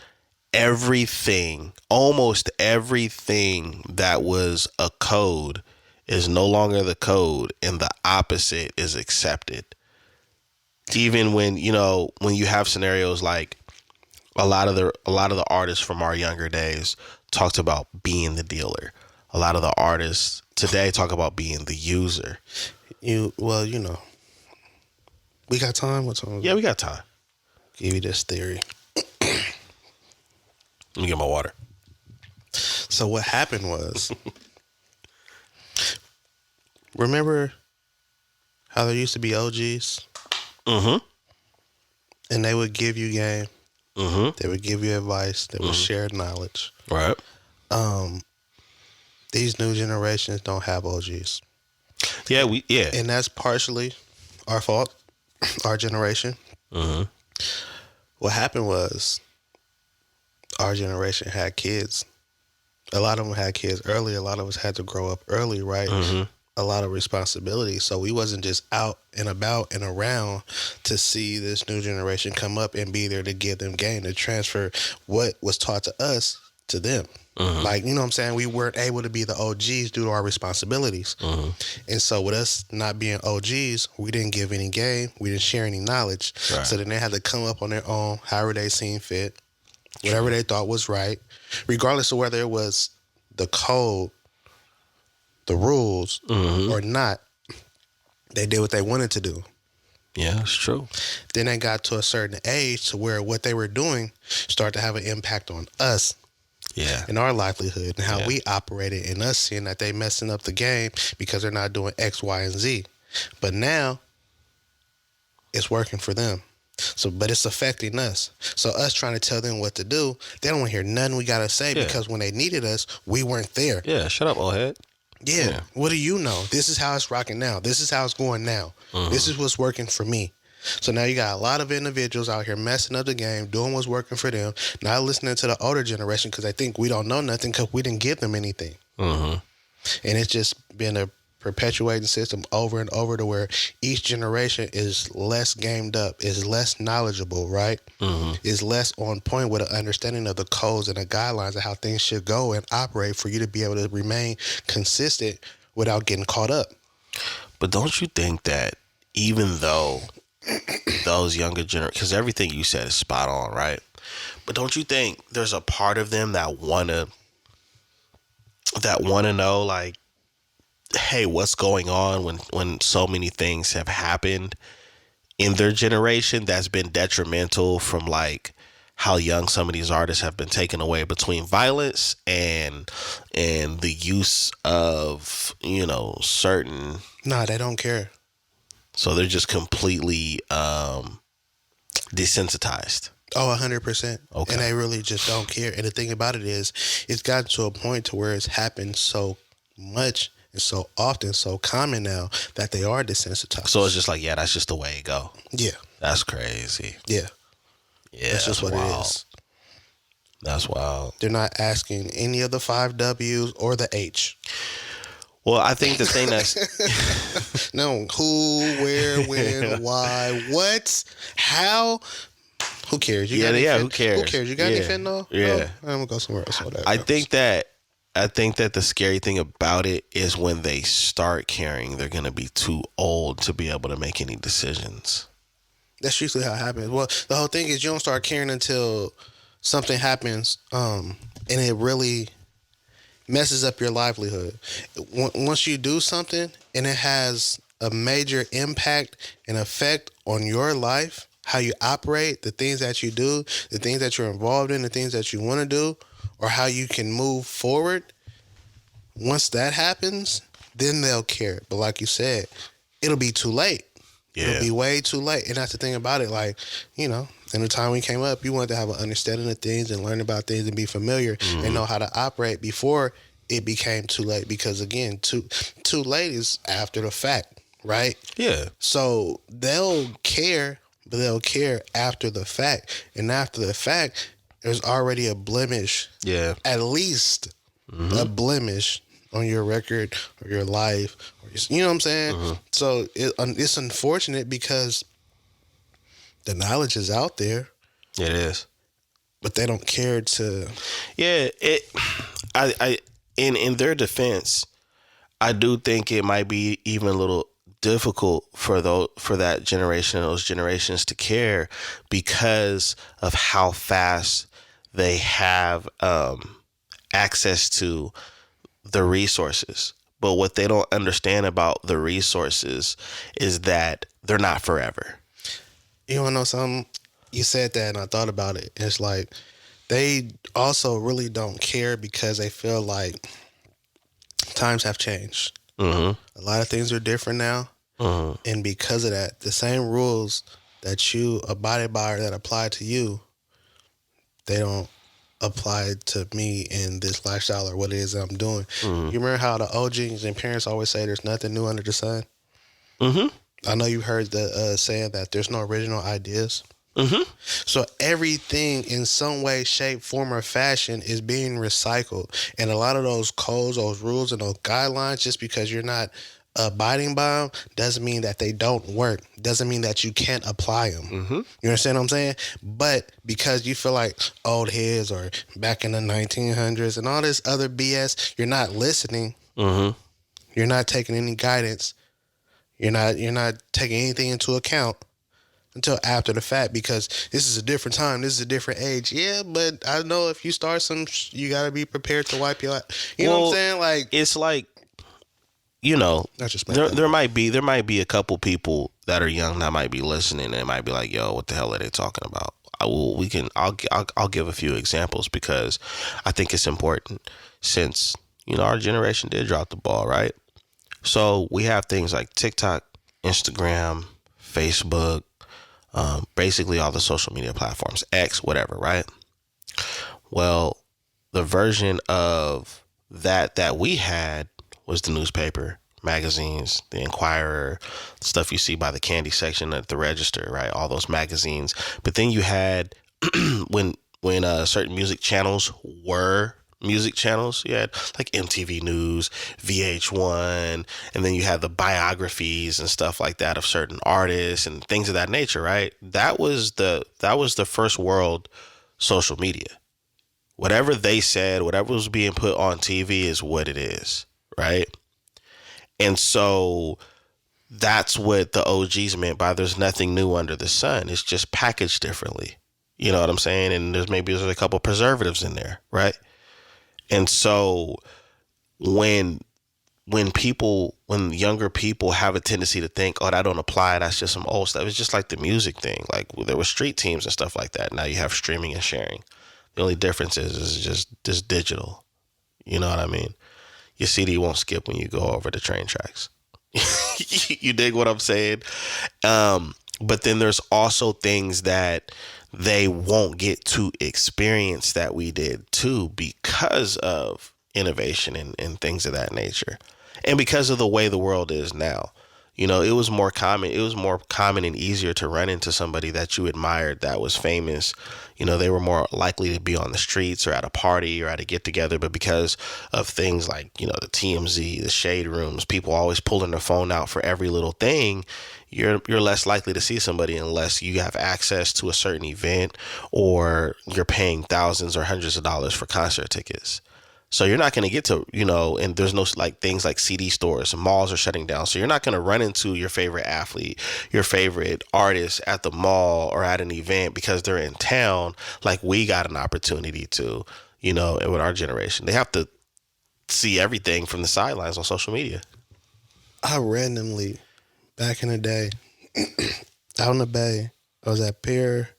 almost everything that was a code is no longer the code, and the opposite is accepted. Even when you have scenarios like a lot of the artists from our younger days talked about being the dealer. A lot of the artists today talk about being the user. we got time. What time? Yeah, we got time. Give you this theory. Let me get my water. So what happened was, remember how there used to be OGs? Mm-hmm. And they would give you game. Mm-hmm. They would give you advice. They would share knowledge. Right. These new generations don't have OGs. Yeah. And that's partially our fault, our generation. Mm-hmm. What happened was our generation had kids. A lot of them had kids early. A lot of us had to grow up early, right? Mm-hmm. A lot of responsibility. So we wasn't just out and about and around to see this new generation come up and be there to give them game, to transfer what was taught to us to them. Mm-hmm. Like, you know what I'm saying? We weren't able to be the OGs due to our responsibilities. Mm-hmm. And so with us not being OGs, we didn't give any game. We didn't share any knowledge. Right. So then they had to come up on their own, however they seen fit, whatever they thought was right, regardless of whether it was the code, the rules, Mm-hmm. or not. They did what they wanted to do. Yeah, it's true. Then they got to a certain age to where what they were doing started to have an impact on us Yeah. and our livelihood and how Yeah. we operated, and us seeing that they messing up the game because they're not doing X, Y, and Z. But now it's working for them. So, but it's affecting us. So us trying to tell them what to do, they don't want to hear nothing we gotta say Yeah. because when they needed us, we weren't there. Yeah, shut up, old head. Yeah. Yeah. What do you know? This is how it's rocking now. This is how it's going now. This is what's working for me. So now you got a lot of individuals out here messing up the game, doing what's working for them, not listening to the older generation because they think we don't know nothing because we didn't give them anything. Mm-hmm. And it's just been a perpetuating system over and over to where each generation is less gamed up, is less knowledgeable, right? Mm-hmm. Is less on point with an understanding of the codes and the guidelines of how things should go and operate for you to be able to remain consistent without getting caught up. But don't you think that even though those younger generations, because everything you said is spot on, right? But don't you think there's a part of them that wanna know, like, hey, what's going on when so many things have happened in their generation that's been detrimental from like how young some of these artists have been taken away between violence and the use of, you know, certain. Nah, they don't care. So they're just completely desensitized. Oh, 100%. Okay. And they really just don't care. And the thing about it is, it's gotten to a point to where it's happened so much and so often, so common now that they are desensitized. So it's just like, yeah, that's just the way it go. Yeah. That's crazy. Yeah. Yeah, That's just what wild. it is. That's wild. They're not asking any of the 5 W's or the H. Well, I think the thing that's No, who, where, when, why, what, how. Who cares? You got any who cares? Who cares? You got any Yeah. fentanyl? Yeah. Oh, I'm gonna go somewhere else. Whatever. I think that the scary thing about it is when they start caring, they're gonna be too old to be able to make any decisions. That's usually how it happens. Well, the whole thing is you don't start caring until something happens, and it really messes up your livelihood. Once you do something and it has a major impact and effect on your life, how you operate, the things that you do, the things that you're involved in, the things that you want to do, or how you can move forward, once that happens, then they'll care. But like you said, it'll be too late. Yeah. It'll be way too late. And that's the thing about it. Like, you know, in the time we came up, you wanted to have an understanding of things and learn about things and be familiar and know how to operate before it became too late. Because again, too late is after the fact, right? Yeah. So they'll care, but they'll care after the fact. And after the fact, there's already a blemish. Yeah. At least a blemish on your record or your life. Or you know what I'm saying? So it's unfortunate because the knowledge is out there, It is. but they don't care to. Yeah. I in their defense, I do think it might be even a little difficult for that generation, those generations to care because of how fast they have access to the resources. But what they don't understand about the resources is that they're not forever. You want to know something? You said that and I thought about it. It's like they also really don't care because they feel like times have changed. Mm-hmm. A lot of things are different now. Mm-hmm. And because of that, the same rules that you abided by or that apply to you, they don't applied to me in this lifestyle or what it is that I'm doing. Mm-hmm. You remember how the OGs and parents always say there's nothing new under the sun? Mm-hmm. I know you heard the saying that there's no original ideas. Mm-hmm. So everything in some way, shape, form, or fashion is being recycled. And a lot of those codes, those rules, and those guidelines, just because you're not abiding by them, doesn't mean that they don't work. Doesn't mean that you can't apply them. Mm-hmm. You understand what I'm saying? But because you feel like old heads or back in the 1900s and all this other BS, you're not listening. Mm-hmm. You're not taking any guidance. You're not taking anything into account until after the fact, because this is a different time. This is a different age. Yeah, but I know if you start you got to be prepared to wipe your life. You know what I'm saying? Like, it's like, you know, there might be a couple people that are young that might be listening and might be like, yo, what the hell are they talking about? I'll give a few examples because I think it's important, since, you know, our generation did drop the ball, right? So we have things like TikTok, Instagram, Facebook, basically all the social media platforms, X, whatever, right? Well, the version of that we had was the newspaper, magazines, the Inquirer, stuff you see by the candy section at the register, right? All those magazines. But then you had when certain music channels were music channels. You had like MTV News, VH1, and then you had the biographies and stuff like that of certain artists and things of that nature, right? That was the first world social media. Whatever they said, whatever was being put on TV is what it is, right? And so that's what the OGs meant by there's nothing new under the sun. It's just packaged differently. You know what I'm saying? And there's a couple preservatives in there, right? And so when younger people have a tendency to think, oh, that don't apply, that's just some old stuff. It's just like the music thing. Like there were street teams and stuff like that. Now you have streaming and sharing. The only difference is just digital. You know what I mean? Your CD won't skip when you go over the train tracks. You dig what I'm saying? But then there's also things that they won't get to experience that we did too, because of innovation and things of that nature. And because of the way the world is now. You know, it was more common and easier to run into somebody that you admired that was famous. You know, they were more likely to be on the streets or at a party or at a get together. But because of things like, you know, the TMZ, the shade rooms, people always pulling their phone out for every little thing, you're less likely to see somebody unless you have access to a certain event or you're paying thousands or hundreds of dollars for concert tickets. So you're not going to get to, you know, and there's no like things like CD stores and malls are shutting down. So you're not going to run into your favorite athlete, your favorite artist at the mall or at an event because they're in town like we got an opportunity to, you know, with our generation. They have to see everything from the sidelines on social media. I randomly, back in the day, out in the Bay, I was at Pier,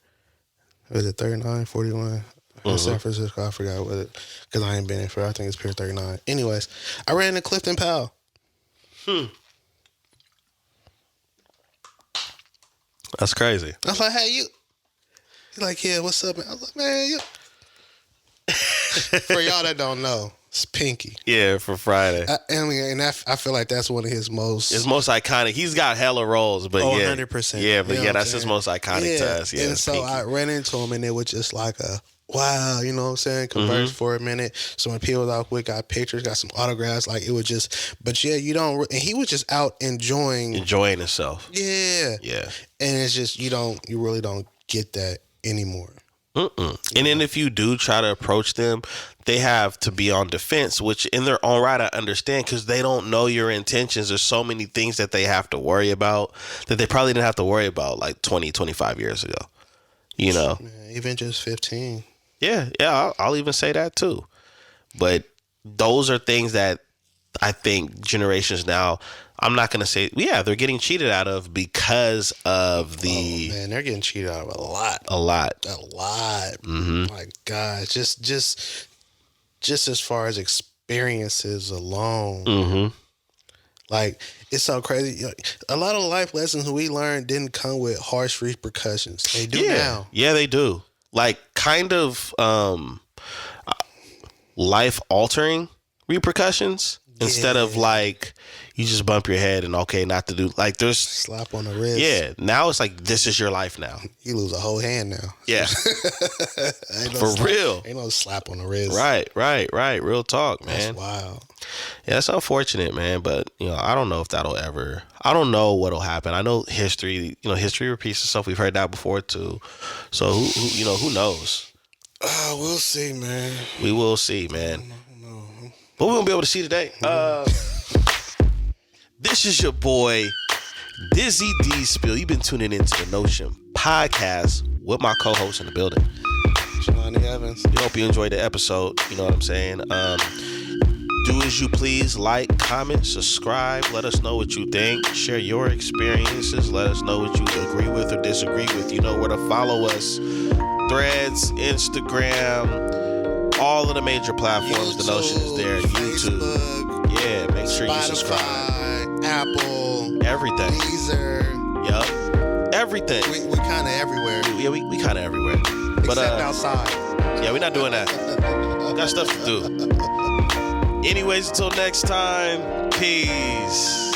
was it 39, 41? In San Francisco, I forgot what it, because I ain't been in for, I think it's Pier 39. Anyways, I ran into Clifton Powell. That's crazy. I was like, hey, you. He's like, yeah, what's up, man? I was like, man, you. For y'all that don't know, it's Pinky. Yeah, for Friday. I feel like that's one of his most iconic. He's got hella roles, but 100%. Yeah, but yeah, that's his most iconic to us. Yeah, and so Pinky. I ran into him, and it was just like a wow, you know what I'm saying? Conversed for a minute. So when people was out with, got pictures, got some autographs, like it was just, but yeah, you don't, and he was just out enjoying himself. Yeah. Yeah. And it's just, you really don't get that anymore. And then if you do try to approach them, they have to be on defense, which in their own right, I understand, because they don't know your intentions. There's so many things that they have to worry about that they probably didn't have to worry about like 20, 25 years ago, you know? Man, even just 15. Yeah, I'll even say that too. But those are things that I think generations now, I'm not going to say, yeah, they're getting cheated out of because of the... Oh, man, they're getting cheated out of a lot. A lot. My God, just as far as experiences alone. Like, it's so crazy. A lot of life lessons we learned didn't come with harsh repercussions. They do now. Yeah, they do. Like, kind of, life altering repercussions instead of like you just bump your head and okay not to do like there's slap on the wrist. Yeah, now it's like this is your life now. You lose a whole hand now. Yeah. For real. Ain't no slap on the wrist. Right. Real talk, man. That's wild. Yeah, that's unfortunate, man. But I don't know if that'll ever. I don't know what'll happen. I know history. History repeats itself. We've heard that before too. So who knows? We'll see, man. We will see, man. But we won't be able to see today. This is your boy Dizzy D Spill. You've been tuning into the Notion podcast with my co-host in the building, Jelani Evans. We hope you enjoyed the episode. You know what I'm saying? Do as you please. Like, comment, subscribe. Let us know what you think. Share your experiences. Let us know what you agree with or disagree with. You know where to follow us. Threads, Instagram, all of the major platforms. YouTube, the Notion is there. YouTube. Facebook, Yeah, make sure you subscribe. Spotify, Apple, Everything. Deezer. Yup. Everything. We kind of everywhere. Yeah, we kind of everywhere. Except outside. Yeah, we're not doing that. Got stuff to do. Anyways, until next time, peace.